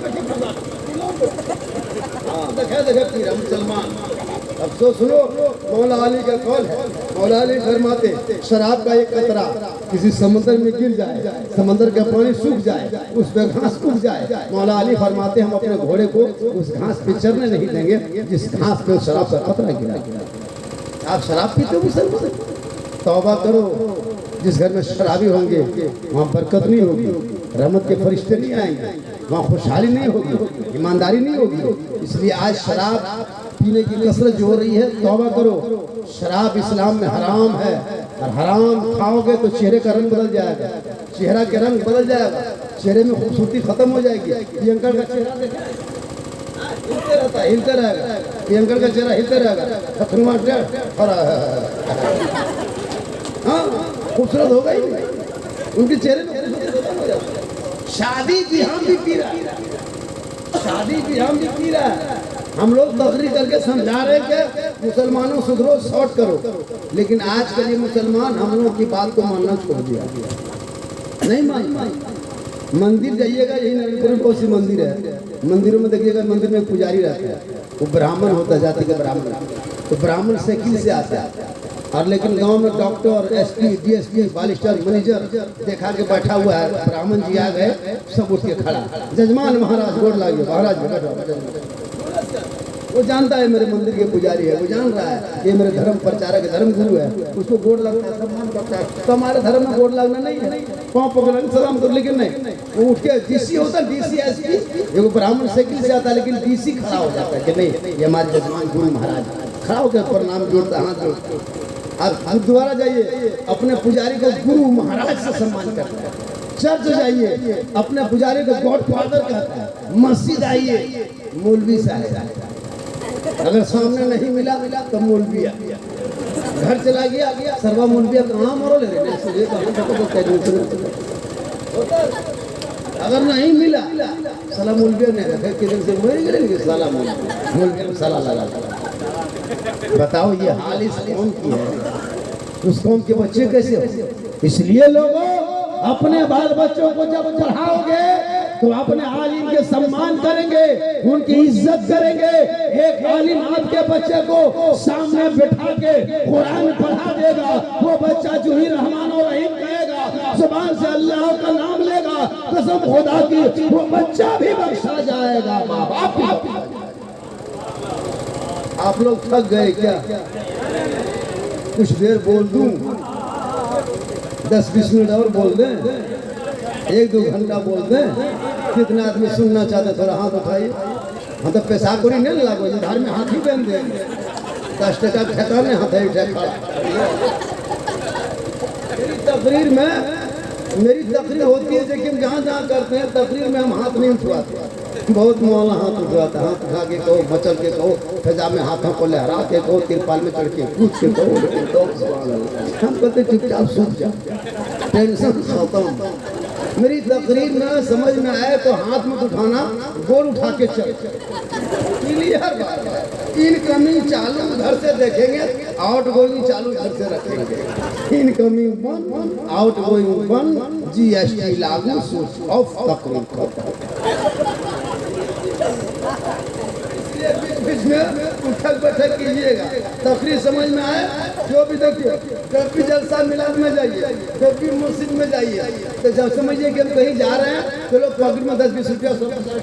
देखा पीरा मुसलमान। अब तो सुनो मौला अली का कौल है, मौला अली फरमाते शराब का एक कतरा किसी समंदर में गिर जाए, समंदर का पानी सूख जाए, उस पे घास उग जाए, मौला अली फरमाते हम अपने घोड़े को उस घास पे चरने नहीं देंगे जिस घास पे शराब का कतरा गिरा। आप शराब पीते हो मुसलमान, तौबा करो। जिस घर में शराबी होंगे वहाँ बरकत नहीं होगी, रहमत के फरिश्ते नहीं आएंगे, वहाँ खुशहाली नहीं होगी, ईमानदारी नहीं होगी। इसलिए आज शराब पीने की कसरत जो हो रही है, तौबा करो। शराब इस्लाम में हराम है, और हराम खाओगे तो चेहरे का रंग बदल जाएगा, चेहरा के रंग बदल जाएगा, चेहरे में खूबसूरती खत्म हो जाएगी। प्रियंका का चेहरा देखा हिलते रहता है, हिलते रहेगा, प्रियंका का चेहरा हिलते रहेगा, हाँ खूबसूरत होगा ही, उनके चेहरे में खत्म हो जाता है। शादी ब्याह भी पी रहा है, शादी ब्याह भी पी रहा है। हम लोग तकरीर करके समझा रहे कि मुसलमानों सुधरो, शॉर्ट करो, लेकिन आज के लिए मुसलमान हम लोगों की बात को मानना छोड़ दिया, नहीं मान। मंदिर जाइएगा, यही नरेंद्र में कौन सी मंदिर है, मंदिरों में देखिएगा, मंदिर में पुजारी रहता है, वो ब्राह्मण होता है, जाति का ब्राह्मण, तो ब्राह्मण साइकिल से आता है। और लेकिन गांव में doctor, SP, DSP, Balister, manager देखा के बैठा हुआ है, ब्राह्मण जी आ गए, सब उठ के खड़ा, जजमान महाराज गोड़ लागिए, महाराज वो जानता है मेरे मंदिर के पुजारी है, वो जान रहा है ये मेरे धर्म प्रचारक है, धर्म गुरु है, उसको गोड़ लगता है, सम्मान करता है। तो हमारे धर्म में गोड़ लगना नहीं है, पाँव पकड़ना सलाम कर, लेकिन नहीं, वो उठ के डीसी होता है, डीसी एसपी, वो ब्राह्मण साइकिल से आता है, लेकिन डीसी खड़ा हो जाता है कि नहीं ये हमारे जजमान गुरु महाराज, खड़ा होकर प्रणाम जोड़ता, हाथ जोड़ता। अब दोबारा जाइए, अपने पुजारी को गुरु महाराज से सम्मान करता है। चर्च जाइए, अपने पुजारी को गॉड फादर कहता है। मस्जिद आइए, मौलवी साहब, अगर सामने नहीं मिला तो मौलवी आ गया, घर चला गया, सर्वा मौलवी कहाँ मरो ले रहे, अगर नहीं मिला साला मौलवी नहीं रखे, किधर से मर गिरेंगे, साला मौलवी साला लगा। बताओ ये हाल इस कौम की है, उस कौम के बच्चे कैसे हो? इसलिए लोगों अपने बाल बच्चों को जब पढ़ाओगे तो अपने आलिम के सम्मान करेंगे, उनकी इज्जत करेंगे। एक आलिम आपके बच्चे को सामने बिठा के कुरान पढ़ा देगा, वो बच्चा जो ही रहमान और रहीम कहेगा, जुबान से अल्लाह का नाम लेगा, कसम खुदा की वो बच्चा भी बख्शा जाएगा। माँ बाप आप लोग थक गए क्या? कुछ देर बोल दूं, 10-20 मिनट और बोल दें, 1-2 घंटा बोल दें? कितना आदमी सुनना चाहते, थोड़ा हाथ उठाइए। हम तो पेशाब को नहीं लागो, धार में हाथ ही पहन देंगे, 10 टका ठेका में हाथ ही ठेका। मेरी तकरीर होती है, लेकिन जहाँ जहाँ करते हैं तकरीर में हम हाथ नहीं उठवाते। बहुत मौला हाथ उठवाता, हाथ उठा के कहो, मचल के कहो, फजा में हाथों को लहरा के कहो, तिरपाल में चढ़ के कूद के कहो, हम कहते चुपचाप सूख जाओ, टेंशन खत्म। मेरी तकरीर में समझ में आए तो हाथ में उठाना, गोल उठा के चल, इनकमिंग चालू उधर से देखेंगे, आउट गोइंग चालू इधर से रखेंगे। इनकमिंग बंद, आउट गोइंग बंद, जीएसटी लागू, स्विच ऑफ, तकरीर बीच में उठक बैठक कीजिएगा, तकरीर समझ में आए। जो भी देखिए, जब भी जलसा मिलाद में जाइए, जब भी मस्जिद में जाइए, तो जब समझिए कि हम कहीं जा रहे हैं तो लोग पॉकेट में 10-20 रुपया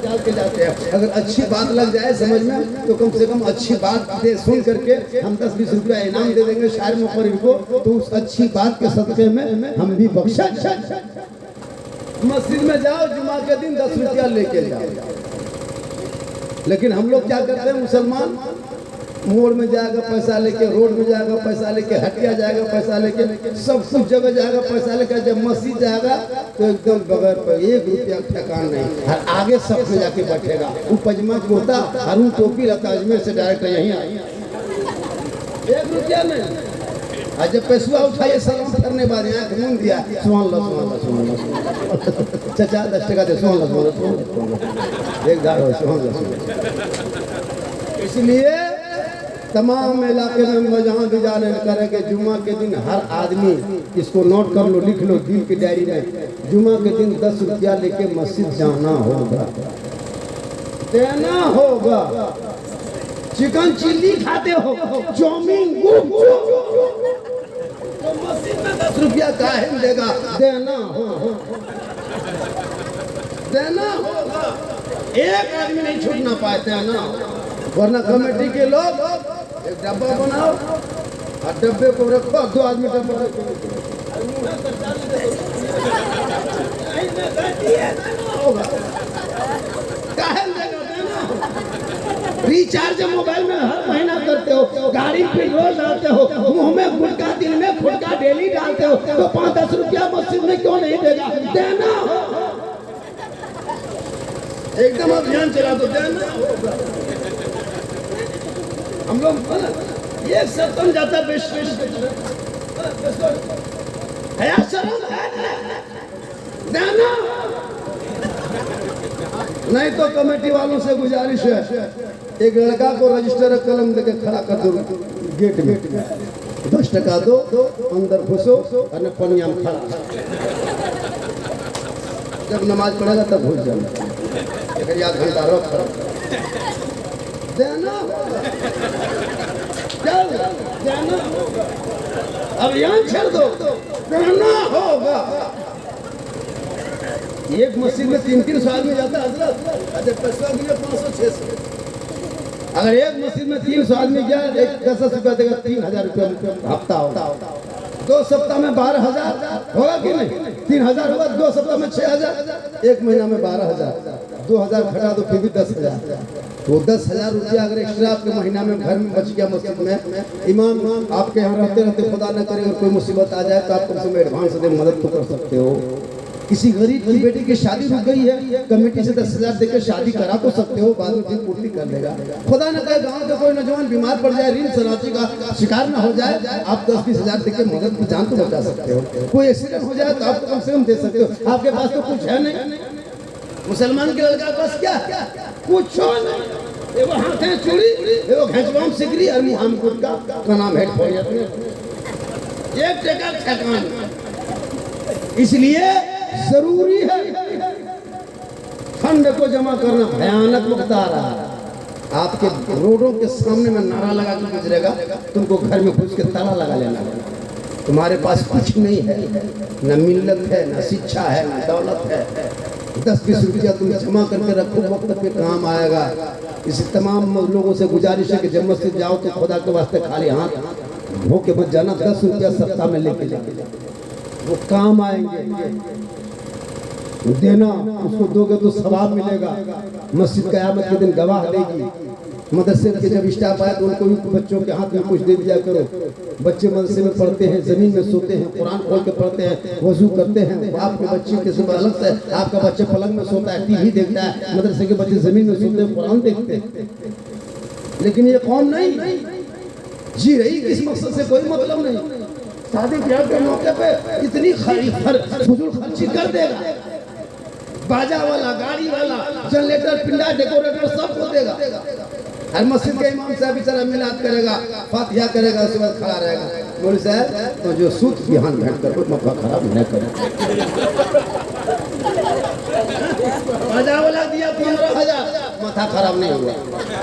डाल के जाते हैं। अगर अच्छी बात लग जाए समझ में तो कम से कम अच्छी बात सुन करके हम 10-20 रुपया इनाम दे देंगे शायर मुकर्रिर को, तो उस अच्छी बात के सदक़े में हम भी बख्शा। मस्जिद में जाओ, जुमा के दिन 10 रुपया लेके जाओ। लेकिन हम लोग क्या करते हैं, मुसलमान मोड़ में जाएगा पैसा लेके, रोड में जाएगा पैसा लेके, हटिया जाएगा पैसा लेके, सब कुछ जगह जाएगा पैसा लेके। जब मस्जिद जाएगा तो एकदम बगैर 1 रुपया ठेकान नहीं, हर आगे सब में जाके बैठेगा। वो पजमा होता, हरू टोपी रहता, अजमेर से डायरेक्ट यहीं आई, 1 रुपया नहीं। आज जब पैसा उठाइए सलाम करने बाद यहाँ घूम दिया, सुभान अल्लाह, चाचा 10 टका दे, सुभान अल्लाह, एक दार हो, सुभान अल्लाह। इसलिए तमाम इलाके में जहाँ भी जाने करेंगे, जुमा के दिन हर आदमी, इसको नोट कर लो, लिख लो दिल की डायरी में, जुमा के दिन 10 रुपया लेके मस्जिद जाना होगा, देना होगा। चिकन चिल्ली खाते हो, चाउमीन, तो मस्जिद में 10 रुपया काहे देगा, देना होगा, देना होगा। एक आदमी नहीं छूटना पाते हैं ना, वरना कमेटी के लोग एक डब्बा बनाओ और डब्बे को रखो, 2 आदमी डब्बा रिचार्ज मोबाइल में हर महीना करते हो, गाड़ी पे रोज डालते हो, मुंह में गुटखा, दिन में गुटखा डेली डालते हो, तो 5-10 रुपया मस्जिद में क्यों नहीं देगा, देना। एकदम अभियान चला दो, देना होगा। हम लोग ये सब तुम जाता है, शर्म है, देना नहीं तो कमेटी वालों से गुजारिश है, एक लड़का को रजिस्टर कलम देके खड़ा कर दो गेट में, 10 टका दो, अंदर घुसो और पनिया में खड़ा, जब नमाज पढ़ेगा तब घुस जाना, एक आध घंटा रोक खड़ा देना, देना, अभियान छेड़ दो, देना होगा। एक मस्जिद में 300-300 आदमी जाता है हजरत, अच्छा पैसा दिया 500-600, अगर एक मस्जिद में 300 आदमी गया, एक 10 रुपया देगा, 3000 रुपया हफ्ता होगा, 2 सप्ताह में 12,000 होगा कि नहीं? 3000 होगा, 2 सप्ताह में 6000, एक महीना में 12,000, 2000 घटा दो फिर भी 10,000, तो 10,000 रुपया अगर एक्स्ट्रा आपके महीना में घर में बच गया मस्जिद में, इमाम आपके यहाँ रहते रहते खुदा न करे अगर कोई मुसीबत आ जाए तो आप कम से कम एडवांस दे मदद तो कर सकते हो। किसी गरीब की बेटी की शादी रुक गई है, कमेटी से 10,000 देकर शादी करा तो सकते हो, बाद में फिर पूर्ति कर लेगा। खुदा न करे गांव का कोई नौजवान बीमार पड़ जाए, ऋण सराची का शिकार न हो जाए, आप 10-20 हजार देकर मदद की जान तो बचा सकते हो। कोई एक्सीडेंट हो जाए तो आप तो कम से कम दे सकते हो, आपके पास तो कुछ है नहीं। मुसलमान के लड़का के पास क्या कुछ नहीं, एगो हाथे चूड़ी, एगो घेचवाम सिकरी और मुंह मुकुट का नाम हेडफोन, एक टका ठकान। इसलिए जरूरी है फंड को जमा करना। भयानक वक्त आ रहा है, आपके रोडों के सामने में नारा लगा के गुजरेगा, तुमको घर में घुस के ताला लगा लेना। तुम्हारे पास कुछ नहीं है, न मिल्लत है, न शिक्षा है, न दौलत है, 10-20 रुपया तुम जमा करके रखो, वक्त पे काम आएगा। इस तमाम लोगों से गुजारिश है कि जब मस्जिद जाओ तो खुदा के वास्ते खाली हाथ हो के मत जाना, 10 रुपया सप्ताह में लेके जाओ, वो काम आएंगे। देना, उसको दोगे तो सवाब मिलेगा। मस्जिद क़यामत के दिन गवाह देगी। मदरसे के जब स्टाफ आए तो उनको भी बच्चों के हाथ में कुछ दे दिया करो। बच्चे मदरसे में पढ़ते हैं, ज़मीन में सोते हैं, कुरान खोल के पढ़ते हैं, वजू करते हैं। बाप के बच्चे के सुबह अलग से, आपका बच्चा पलंग में सोता है, टीवी देखता है, मदरसे के बच्चे ज़मीन में सोते हैं, कुरान देखते हैं। लेकिन ये कौम नहीं जी रही, किस मकसद से कोई मतलब नहीं। शादी ब्याह के मौके पे इतनी फजूल खर्ची कर देगा, बाजा वाला, गाड़ी वाला, जनरेटर, पिंडा, डेकोरेटर सब को देगा। हर मस्जिद के इमाम साहब बेचारा मिलाद करेगा, फातिहा करेगा, उसके बाद खड़ा रहेगा। मौलवी साहब तो जो सूद बिहान भेंट कर मौका खराब न करे। बाजा वाला दिया 15,000, माथा खराब नहीं हुआ।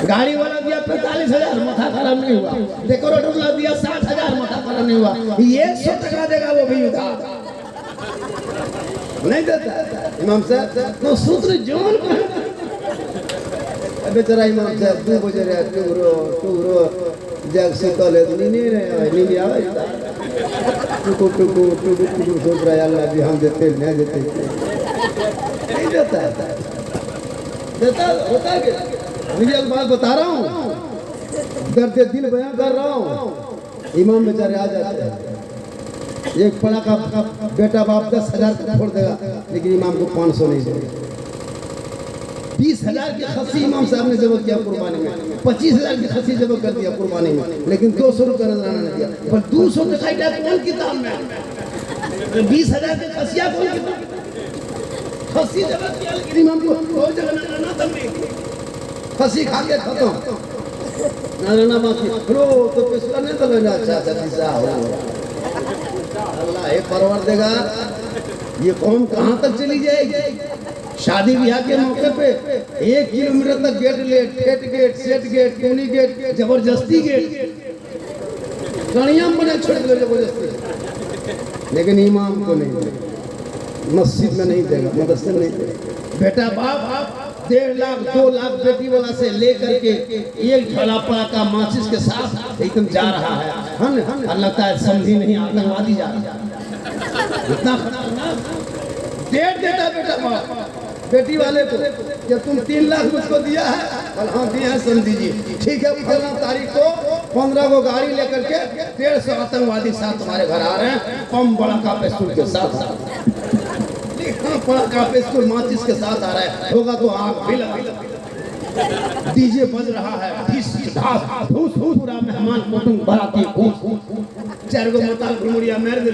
गाड़ी वाला दिया 45,000, माथा खराब नहीं हुआ। डेकोरेटर वाला दिया 60,000, माथा खराब नहीं हुआ। ये 100 टका देगा वो भी उधार नहीं देता इमाम साहब तो सूत्र जोन बेचारा इमाम साहब 2 बजे रे टूरो जग से कले नीनी आवे टुकु सोच रहा है अल्लाह भी हम देते नहीं देते नहीं देता होता है। मुझे बात बता रहा हूँ, दर्द दिल बयां कर रहा हूँ। इमाम बेचारे आ जाते हैं, एक पड़ा का बेटा बाप 10,000 छोड़ देगा, लेकिन इमाम को 500 नहीं देगा। 20,000 की खस्सी इमाम साहब ने जमा किया कुर्बानी में, 25,000 की खस्सी जमा कर दिया कुर्बानी में, लेकिन 200 रुपया नजराना नहीं दिया। पर 200 टका कौन किताब में 20,000 की खस्सिया कौन किताब खस्सी जमा किया, लेकिन इमाम को कोई जगह नजराना तब नहीं, खस्सी खा के खत्म, नजराना बाकी लो तो पिछला नहीं तो लेना। अच्छा अल्लाह है परवर देगा। ये कौम कहाँ तक चली जाएगी? शादी ब्याह के मौके पे 1 किलोमीटर तक गेट लेट, गेट गेट, सेट गेट, कोनी गेट, जबरदस्ती गेट, गणियां बने छोड़ दो जबरदस्ती। लेकिन इमाम को नहीं, मस्जिद में नहीं देगा, मदरसे में नहीं देगा। बेटा बाप 1.5 लाख 2 लाख बेटी वाला से लेकर के एक बड़ा पड़ाका माचिस के साथ एकदम जा रहा है, और लगता है समझी नहीं आतंकवादी जा रहा है। इतना खतरनाक डेढ़ देता बेटा बाप बेटी वाले को कि तुम 3 लाख मुझको दिया है, और हाँ दिया है समझी जी, ठीक है 15 तारीख को 15 को गाड़ी लेकर के 150 आतंकवादी साथ तुम्हारे घर आ रहे हैं, बम बड़ा का पिस्तौल के साथ पिस्तौल माचिस के साथ आ रहा है, होगा तो आग भी लगा। डीजे बज रहा है, पूरा मेहमान कुटुंब बाराती 4 गो मोटा घुमड़िया मार दे।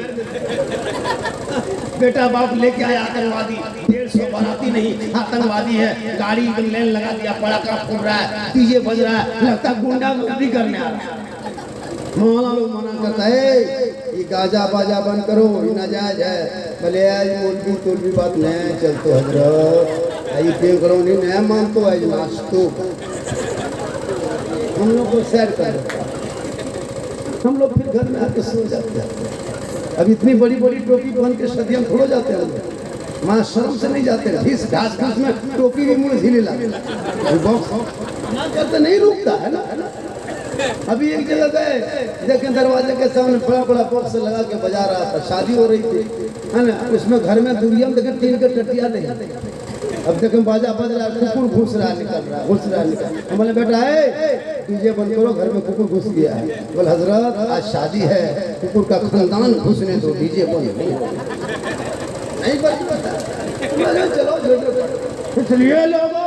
बेटा बाप लेके आया आतंकवादी, 150 बाराती नहीं आतंकवादी है, गाड़ी लेन लगा दिया, पटाखा फूट रहा है, डीजे बज रहा है, लगता गुंडागर्दी करने आ रहा है। मौलाना लोग मना करता है ये गाजा बाजा बंद करो, ये नाजायज है। भले आज मौलवी तोलवी बात नहीं चलतो हजरत, आई प्रेम करो नहीं मानतो आज नाचतो। हम लोग को सैर कर देता, हम लोग फिर घर में आके सो जाते हैं। अब इतनी बड़ी बड़ी टोपी पहन के सदियम थोड़ा जाते हैं, माँ शर्म से नहीं जाते हैं। घिस घास घास में टोपी भी मुँह झीले लागे, ना करते नहीं रुकता है ना। अभी एक जगह गए, देखें दरवाजे के सामने बड़ा बड़ा बॉक्स लगा के बजा रहा था, शादी हो रही थी है ना, उसमें घर में दुनिया में देखें 3 के टटिया नहीं। अब देखें बाजा बज रहा है, कुकुर घुस रहा निकल रहा घुस रहा निकल। हमारे बेटा है डीजे बंद करो, घर में कुकुर घुस गया है। बोल हजरत आज शादी है, कुकुर का खानदान घुसने दो, डीजे बंद नहीं बज। चलो इसलिए लोगों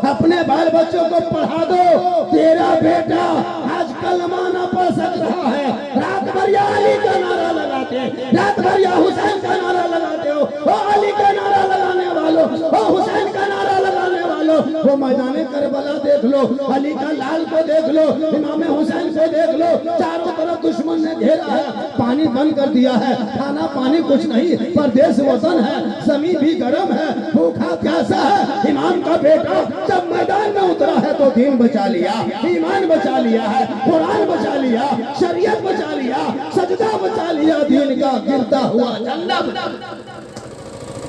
अपने बाल बच्चों को पढ़ा दो। तेरा बेटा आज कलमा ना पढ़ सक रहा है, रात भर या अली का नारा लगाते, रात भर या हुसैन का नारा लगाते हो। ओ अली का नारा लगाने वालों, ओ हुसैन का नारा लगाने वालों, वो मैदान करबला देख लो, अली का लाल को देख लो, इमाम हुसैन को देख लो। चारों तरफ दुश्मन ने घेरा है, पानी बंद कर दिया है, खाना पानी कुछ नहीं, परदेश वतन है, जमीन भी गर्म है, भूखा प्यासा है। इमाम का बेटा जब मैदान में उतरा है तो दीन बचा लिया, ईमान बचा लिया है, कुरान बचा लिया, शरीयत बचा लिया, सजदा बचा लिया, दीन का गिरता हुआ झंडा बचा लिया।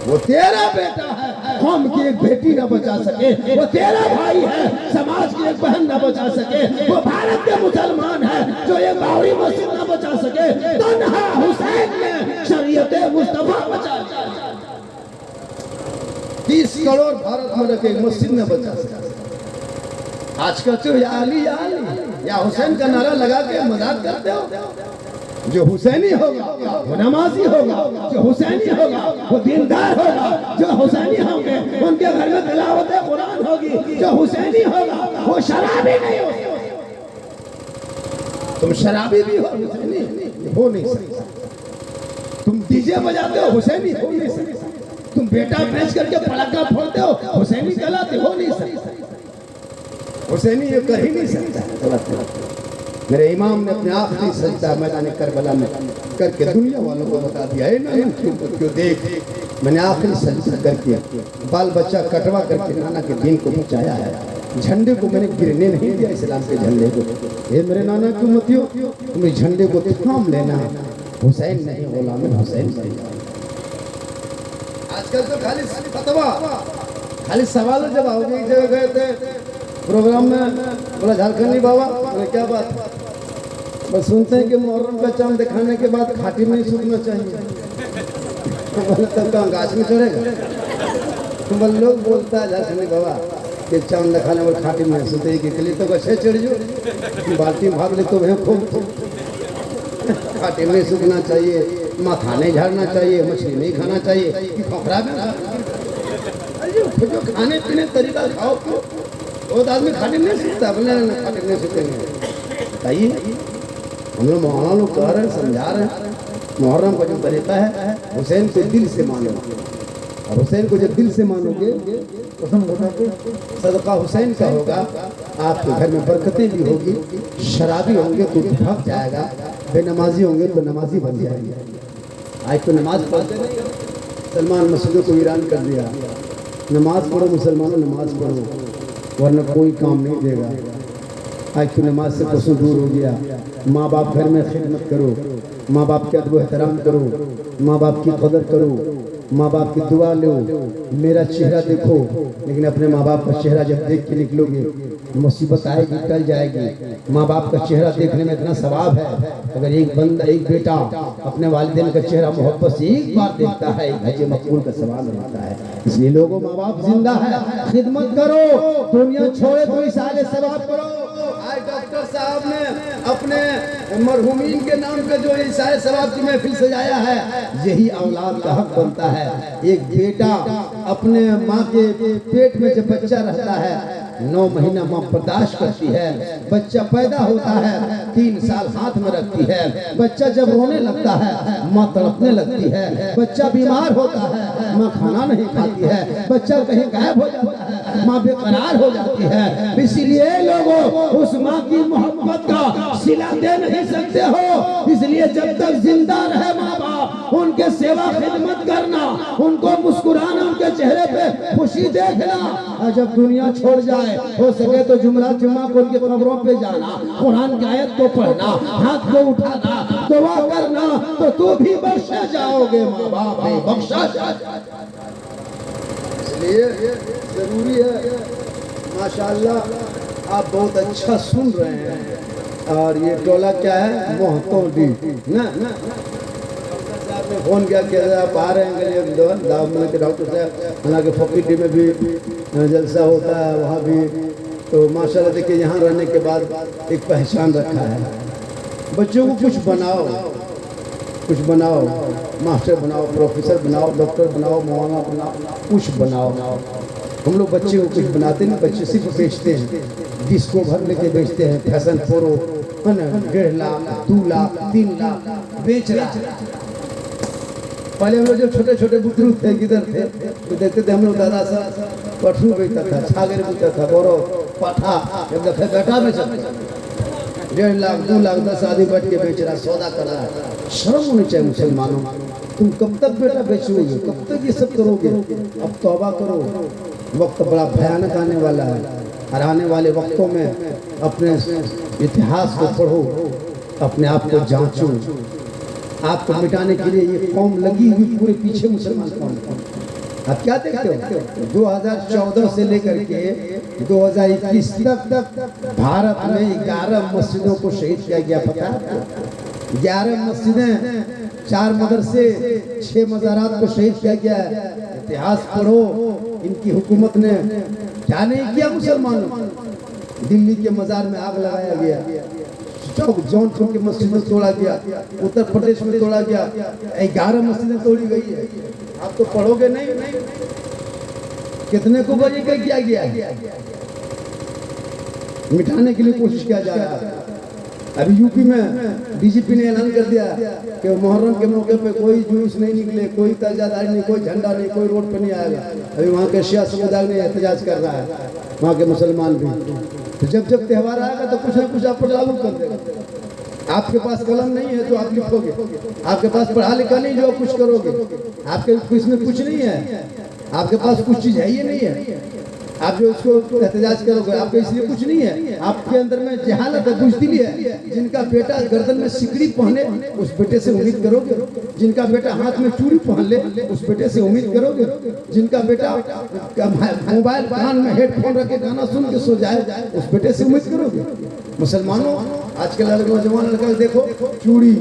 वो तेरा बेटा है, कौम की एक बेटी न बचा सके, वो तेरा भाई है, समाज की एक बहन न बचा सके, वो भारत के मुसलमान है जो ये बाबरी मस्जिद न बचा सके, तन्हा हुसैन ने शरीयत मुस्तफा बचा लिया। 30 करोड़ भारत में रखे मस्जिद में बचा सकता। आजकल तो या अली या हुसैन का नारा लगा के मजाक करते हो। जो हुसैनी होगा वो नमाजी होगा, जो हुसैनी होगा वो दीनदार होगा, जो हुसैनी होंगे उनके घर में तिलावत कुरान होगी, जो हुसैनी होगा वो शराबी नहीं होगा। तुम शराबी भी हो, हुसैनी हो नहीं सकता। तुम डीजे बजाते हो, हुसैनी हो नहीं सकता। तुम बेटा बेच करके पटाखा फोड़ते हो, हुसैनी कहलाते हो नहीं सकता। हुसैनी ये कर ही नहीं सकता। मेरे इमाम ने अपने आखिरी सजदा मैदान करबला में करके दुनिया वालों को बता दिया है ना, क्यों देख मैंने आखिरी सजदा करके बाल बच्चा कटवा करके नाना के दीन को बचाया है। झंडे को मैंने गिरने नहीं दिया, इस्लाम के झंडे को। ये मेरे नाना की उम्मतियों, तुम इस झंडे को थाम लेना, हुसैन नहीं गुलाम हुसैन नहीं। आजकल तो खाली फतवा, खाली सवाल जवाब। एक जगह गए थे प्रोग्राम में, बोला झारखंडी बाबा, बोले क्या बात, बस सुनते हैं कि मुहर्रम का चांद दिखाने के बाद खाटी में सूखना चाहिए। तो बोले तब कहाँ गाछ में चढ़ेगा। तो बोले लोग बोलता है झारखंडी बाबा कि चांद दिखाने वाले खाटी में सूते के लिए तो अच्छे चढ़ जो, बाल्टी भाग ले तो वह खूब खाटी में सूखना चाहिए, माथा नहीं झाड़ना चाहिए, मछली नहीं खाना चाहिए। खोखरा जो खाने पीने तरीका खाओ क्यों, वो आदमी खाने नहीं सीखता, बोले खाने नहीं सीखेंगे। बताइए, हम लोग मौलाना लोग कह रहे हैं, समझा रहे हैं, मुहर्रम का जो तरीका है हुसैन को दिल से मानो, और हुसैन को जब दिल से मानोगे तो सदका हुसैन का होगा, आपके घर में बरकतें भी होगी। शराबी होंगे तो भाग जाएगा, बेनमाजी होंगे तो नमाजी बन जाएंगे। आज तो नमाज पढ़ते नहीं, सलमान मस्जिदों को वीरान कर दिया। नमाज पढ़ो मुसलमानों, नमाज पढ़ो, वरना कोई काम नहीं देगा। आज की नमाज से कसूर दूर हो गया। माँ बाप घर में खिदमत करो, माँ बाप के अदब एहतराम करो, माँ बाप की कदर करो, माँ बाप की दुआ लो। मेरा चेहरा देखो, लेकिन अपने माँ बाप का चेहरा जब देख के निकलोगे मुसीबत आएगी, टल जाएगी। माँ बाप का चेहरा देखने में इतना सवाब है, अगर एक बेटा अपने वालिदैन का चेहरा मोहब्बत से एक बार देखता है, एक हज मकबूल का सवाब मिलता है। इसलिए लोगों, माँ बाप जिंदा है, खिदमत करो, दुनिया छोड़े तो इस आगे सवाब करो। आज डॉक्टर साहब ने अपने मरहुमीन के नाम पे जो इसाए सवाब की महफिल सजाया है, यही औलाद का हक बनता है। एक बेटा अपने माँ के पेट में जब बच्चा रहता है 9 महीना माँ बर्दाश्त करती है। बच्चा पैदा होता है 3 साल हाथ में रखती है। बच्चा जब रोने लगता है माँ तड़पने लगती है। बच्चा बीमार होता है माँ खाना नहीं खाती है। बच्चा कहीं गायब हो जाता है माँ बेकरार हो जाती है। इसलिए लोगों उस माँ की मोहब्बत का सिला दे नहीं सकते हो। इसलिए जब तक जिंदा रहे माँ बाप उनके सेवा खिदमत करना, उनको मुस्कुराना, उनके चेहरे पे खुशी देखना। और जब दुनिया छोड़ जाए हो सके तो जुमरा जुम्मा को उनके कब्रों पे जाना, कुरान की आयत को पढ़ना, हाथ को उठाना, दुआ करना, तो तू भी बख्शा जाओगे। माँ बाप ने बख्शा जाए। इसलिए जरूरी है। माशाअल्लाह आप बहुत अच्छा सुन रहे हैं। और ये टोला क्या है? मोहतो डी ना साहब ने फोन किया कि आप आ रहे हैं दावत के डॉक्टर साहब, हालांकि फकीटी में भी जलसा होता है वहाँ भी। तो माशाल्लाह देखिए यहाँ रहने के बाद एक पहचान रखा है। बच्चों को कुछ बनाओ, कुछ बनाओ, मास्टर बनाओ, प्रोफेसर बनाओ, डॉक्टर बनाओ, मौलाना बनाओ, कुछ बनाओ। हम लोग बच्चे को कुछ बनाते नहीं, बच्चे सिर्फ बेचते हैं। डिस्को भर लेके बेचते हैं, फैशन प्रो है ना, 1.5 लाख 2 लाख 3 लाख बेच रहा है। पहले हम लोग जब छोटे छोटे बुजुर्ग थे किधर थे तो देखते थे हम लोग दादा सा पठू बेचता था, छागर बेचता था, बोरो पाठा जब देखा बेटा बेच 1.5 लाख 2 लाख 10 आदमी बैठ के बेच रहा, सौदा कर रहा है। शर्म होनी चाहिए मुसलमानों। तुम कब तक बेटा बेचोगे, कब तक ये सब करोगे? अब तौबा करो, वक्त बड़ा भयानक आने वाला है। और आने वाले वक्तों में अपने इतिहास को पढ़ो, अपने आप को जांचो। आपको मिटाने के लिए ये कौम लगी हुई पूरे पीछे मुसलमान कौम। आप क्या देखते हो? 2014 से लेकर के 2021 तक भारत में 11 मस्जिदों को शहीद किया गया। पता है? 11 मस्जिदें, 4 मदरसे, 6 मज़ारात को शहीद किया गया। इतिहास पढ़ो। इनकी हुकूमत ने क्या नहीं किया मुसलमानों। दिल्ली के मजार में आग लगाया गया, जौनपुर की मस्जिद में तोड़ा गया, उत्तर प्रदेश में तोड़ा गया, 11 मस्जिदें तोड़ी गई है। आप तो पढ़ोगे नहीं। कितने को बजे का किया गया, मिटाने के लिए कोशिश किया जा रहा है। अभी यूपी में डीजीपी ने ऐलान कर दिया कि मुहर्रम के मौके पे कोई जुलूस नहीं निकले, कोई ताजियादारी नहीं, कोई झंडा नहीं, कोई रोड पे नहीं आएगा। अभी वहाँ के शिया समुदाय ने एहतजाज कर रहा है, वहाँ के मुसलमान भी। तो जब जब त्यौहार आएगा तो कुछ ना कुछ आप पर लागू कर देगा। आपके पास कलम नहीं है तो आप लिखोगे, आपके पास पढ़ा लिखा नहीं जो आप कुछ करोगे, आपके इसमें कुछ नहीं है, आपके पास कुछ चीज़ है ही नहीं है, आप जो उसको एहतजाज करोगे। आपको इसलिए कुछ नहीं है, आपके अंदर में जहालत है, बुज़दिली है। जिनका बेटा गर्दन में सिकड़ी पहने उस बेटे से उम्मीद करोगे, जिनका बेटा हाथ में चूड़ी पहन ले उस बेटे से उम्मीद करोगे, जिनका बेटा मोबाइल कान में हेडफोन रख के गाना सुन के सो जाए उस बेटे से उम्मीद करोगे। मुसलमानों, आज के नौजवान लड़का देखो, चूड़ी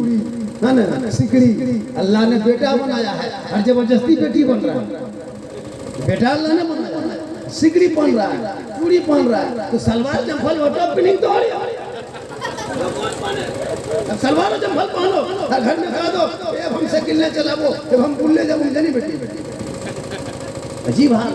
है ना, सिकड़ी। अल्लाह ने बेटा बनाया है और जबरदस्ती बेटी बन रहा है। बेटा अल्लाह ने बनाया, सिकड़ी पहन रहा है, चूड़ी पहन रहा है, तो सलवार जंफल टॉप पिनिंग तो सलवार जंफल पहनो, घर में कह दो जब हमसे किलने चला वो, जब हम बुल्ले जब मुझे नहीं बेटी। अजीब हाल,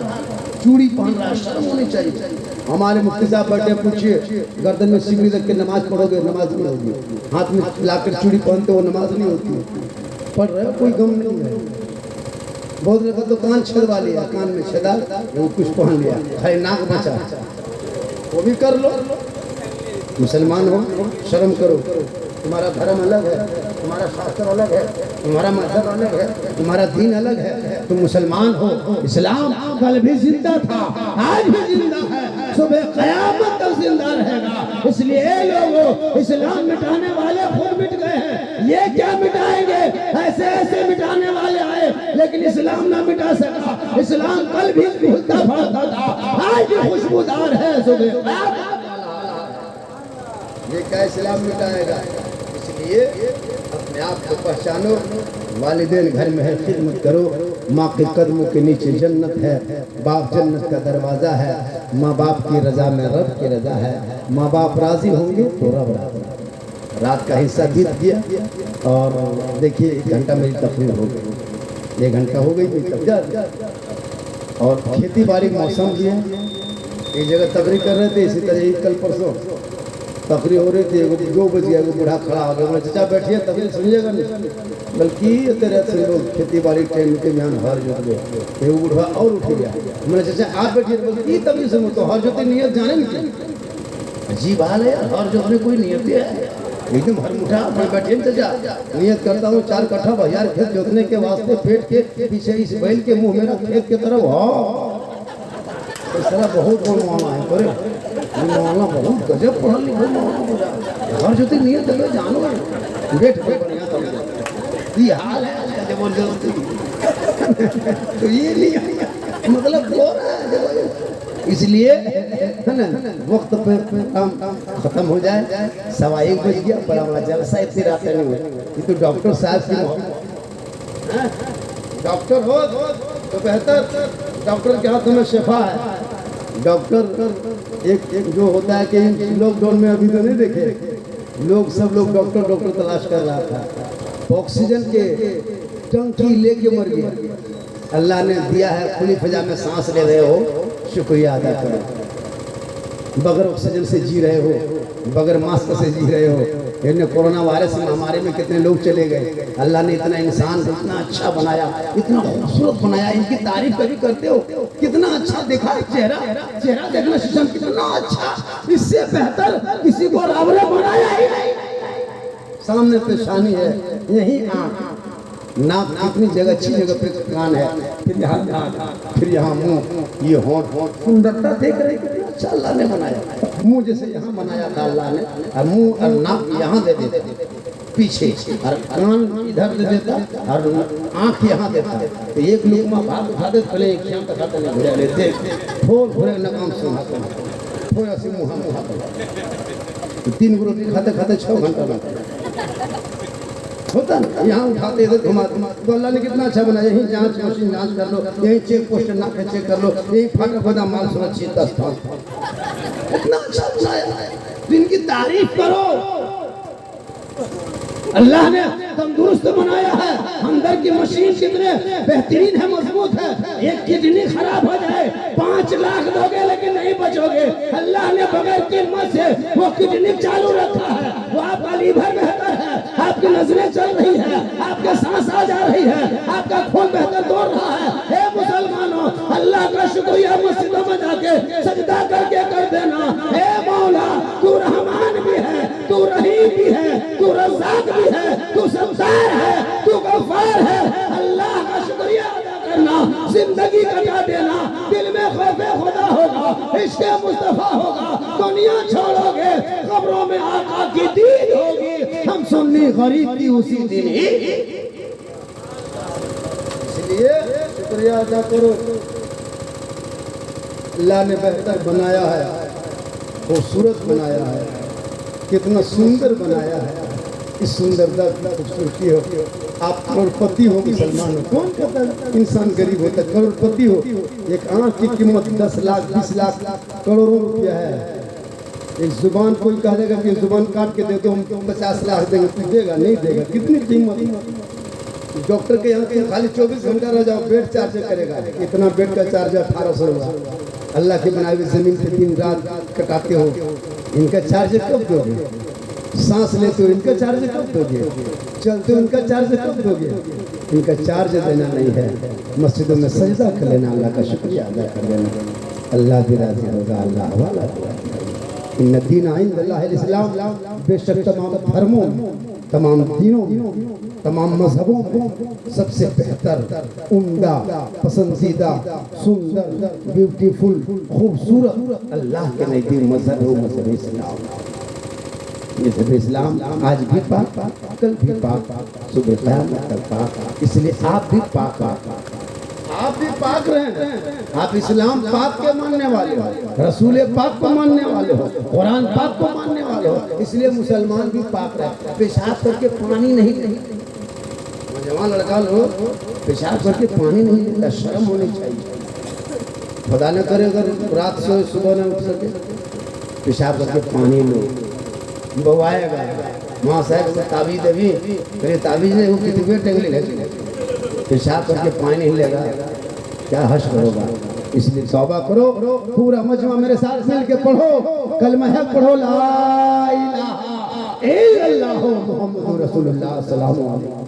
चूड़ी पहन रहा है, शर्म होनी चाहिए। हमारे मुफ्ती साहब बैठे, पूछिए गर्दन में सिकड़ी रख के नमाज पढ़ोगे, नमाज नहीं होगी। हाथ में लाकर चूड़ी पहनते हो, नमाज नहीं होती। पढ़ रहे हो, कोई गम नहीं है। बहुत लगा तो कान छेदवा लिया, कान में छेदा वो कुछ पहन लिया, खाली नाक बचा, वो भी कर लो। मुसलमान हो, शर्म करो। तुम्हारा धर्म अलग है, तुम्हारा शास्त्र अलग है, तुम्हारा मजहब अलग है, तुम्हारा दीन अलग है। तुम मुसलमान हो। इस्लाम कल भी जिंदा था, आज भी जिंदा है, सुबह क़यामत तक जिंदा रहेगा। इसलिए लोगों, इस्लाम मिटाने वाले खुद मिट गए हैं, ये क्या मिटाएंगे? ऐसे ऐसे मिटाने वाले आए लेकिन इस्लाम ना मिटा सका। इस्लाम कल भी फूलता फलता था, आज भी खुशबूदार है। सुबह ये क्या इस्लाम मिटाएगा? इसलिए अपने आप को पहचानो। वालिदैन घर में है, खिदमत करो। माँ के कदमों के नीचे जन्नत है, बाप जन्नत का दरवाज़ा है। माँ बाप की रज़ा में रब की रज़ा है। माँ बाप राज़ी होंगे तो रब राज़ी। रात का हिस्सा बीत गया और देखिए 1 घंटा मेरी तकरीर हो गई, 1 घंटा हो गई मेरी तकरीर। और खेती बाड़ी मौसम भी है, एक जगह तकरीर कर रहे थे, इसी तरह कल परसों तकरीर हो रही थी, 2 बज गया, बूढ़ा खड़ा हो गया, बोले चाचा बैठिए तकरीर सुनिएगा नहीं, बल्कि तेरे से लोग खेती बाड़ी टाइम के बयान हर जोत गए, वो बूढ़ा और उठ गया, मैंने चाचा आप बैठिए, बोले तकरीर सुनो तो हर जोती नियत जाने नहीं, अजीब हाल है यार, हर जोत में कोई नियत है एकदम हर मुठा, मैं बैठे चाचा नियत करता हूँ 4 कट्ठा बाजार खेत जोतने के वास्ते, पेट के पीछे इस बैल के मुंह मेरा खेत की तरफ तो सारा बहुत बड़ा मामला है, पर मामला बहुत गजब पढ़ा लिखा मामला, हर जोती नियत कर जानो बैठ बढ़िया तब ये हाल है जबरदस्ती तो ये नहीं मतलब हो रहा है, इसलिए है ना वक्त पे काम खत्म हो जाए, 1:15 बज गया, बड़ा जलसा इतनी रात नहीं हुई, ये तो डॉक्टर साहब की डॉक्टर हो तो बेहतर, डॉक्टर के हाथ में शिफा है, डॉक्टर एक जो होता है कि लॉकडाउन में अभी तो नहीं देखे लोग, सब लोग डॉक्टर तलाश कर रहा था, ऑक्सीजन के टंकी लेके मर गया, अल्लाह ने दिया है खुली फजा में सांस ले रहे हो, शुक्रिया अदा करो, बगैर ऑक्सीजन से जी रहे हो, बगैर मास्क से जी रहे हो, इन्हें कोरोना वायरस महामारी में कितने लोग चले गए, अल्लाह ने इतना इंसान इतना अच्छा बनाया, इतना खूबसूरत बनाया, इनकी तारीफ कभी करते हो, कितना अच्छा देखा चेहरा देखना सिस्टम कितना अच्छा, इससे बेहतर किसी को रब ने बनाया ही नहीं, सामने पेशानी है, यही आँख नाक, कितनी जगह अच्छी जगह पे कान है, फिर यहाँ नाक, फिर यहाँ मुंह, ये होंठ, सुंदरता देख रहे कितनी अच्छा अल्लाह ने बनाया, मुंह जैसे यहाँ बनाया था अल्लाह ने, और मुंह और नाक यहाँ दे देते पीछे, और कान इधर दे देता, और आँख यहाँ देता, तो एक लोग माँ भात उठाते पहले एक शाम तक खाते नहीं घुरा लेते, थोड़े नकाम से थोड़ा सी मुँह 3 रोटी खाते खाते 6 घंटा लगता होता ना, यहाँ उठाते इधर घुमाते, तो अल्लाह ने कितना अच्छा बनाया, यही जांच मशीन जांच कर लो, यही चेक पोस्ट ना चेक कर लो, यही फाटक खुदा माल सुरक्षित स्थान, इतना अच्छा बनाया, इनकी तारीफ करो, अल्लाह ने तंदुरुस्त बनाया है, अंदर की मशीन कितने बेहतरीन है, मजबूत है, एक किडनी खराब हो जाए 5 लाख दोगे लेकिन नहीं बचोगे, अल्लाह ने बगैर कीमत से वो किडनी चालू रखा है, वो आपका लीवर बेहतर है, आपकी नजरें चल रही है, आपके सांस आ जा रही है, आपका खून बेहतर दौड़ रहा है, हे मुसलमानों अल्लाह का शुक्रिया मस्जिदों में जाके सजदा करके कर देना, हे मौला तू रहमान भी है, तू रहीम भी है, तू रज़्ज़ाक भी है, तू सत्तार है, तू गफ्फार है, अल्लाह का शुक्रिया अदा करना, जिंदगी कटा देना, दिल में खौफे खुदा होगा, इश्क़े मुस्तफा होगा, दुनिया छोड़ोगे, कब्रों में आका की दीद होगी, हम सुन्नी गरीब की उसी दिन ही, इसलिए शुक्रिया अदा करो, अल्लाह ने बेहतर बनाया है, खूबसूरत बनाया है, कितना सुंदर बनाया है, इस सुंदरता की खूबसूरती हो, आप करोड़पति हो मुसलमान हो, कौन कहता है इंसान गरीब होता है, करोड़पति हो, एक आँख की कीमत 10 लाख 20 लाख करोड़ों रुपया है, एक जुबान कोई कहेगा कि जुबान काट के दे दो हम 50 लाख देंगे, तो देगा नहीं देगा, कितनी कीमत, डॉक्टर के यहाँ के खाली 24 घंटा रह जाओ बेड चार्ज करेगा, इतना बेड का चार्ज 1800 होगा, अल्लाह की बनाई हुई जमीन पे दिन रात कटाते हो, इनका चार्ज कब दोगे, सांस लेते हो इनका चार्ज कब दोगे, चलते हो इनका चार्ज कब दोगे, इनका चार्ज देना नहीं है, मस्जिदों में सजदा कर लेना, अल्लाह का शुक्रिया अदा कर लेना, अल्लाह भी राजी होगा, अल्लाह वाला इन दीन इंदल्लाहिल इस्लाम, बेशक तमाम धर्मों तमाम दीनों तमाम मजहबों में सबसे बेहतर उम्दा पसंदीदा सुंदर ब्यूटीफुल खूबसूरत अल्लाह के नज़दीक मजहब है मजहब इस्लाम, मजहब इस्लाम आज भी पाक, कल भी पाक, सुबह क़यामत तक पाक, इसलिए आप भी पाक रहे, आप इस्लाम पाक के मानने वाले हो, रसूल पाक को मानने वाले हो, कुरान पाक को मानने वाले हो, इसलिए मुसलमान भी पाक रहे, पेशाब करके पानी नहीं लेते, जवान लड़का लोग पेशाब करके पानी नहीं लेता, शर्म होनी चाहिए, खुदा न करे अगर रात से सुबह न उठ सके पेशाब करके पानी लो, बवाएगा माँ साहब ताबीज देवी, फिर ताबीज नहीं वो कितनी टेंगली लगी, पेशाब करके पानी नहीं लेगा क्या हर्ष करोगा, इसलिए तौबा करो। पूरा मजमा मेरे साथ मिल के पढ़ो, कलमा है पढ़ो, ला इलाहा इल्लल्लाह मुहम्मदुर रसूलुल्लाह सल्लल्लाहु अलैहि वसल्लम।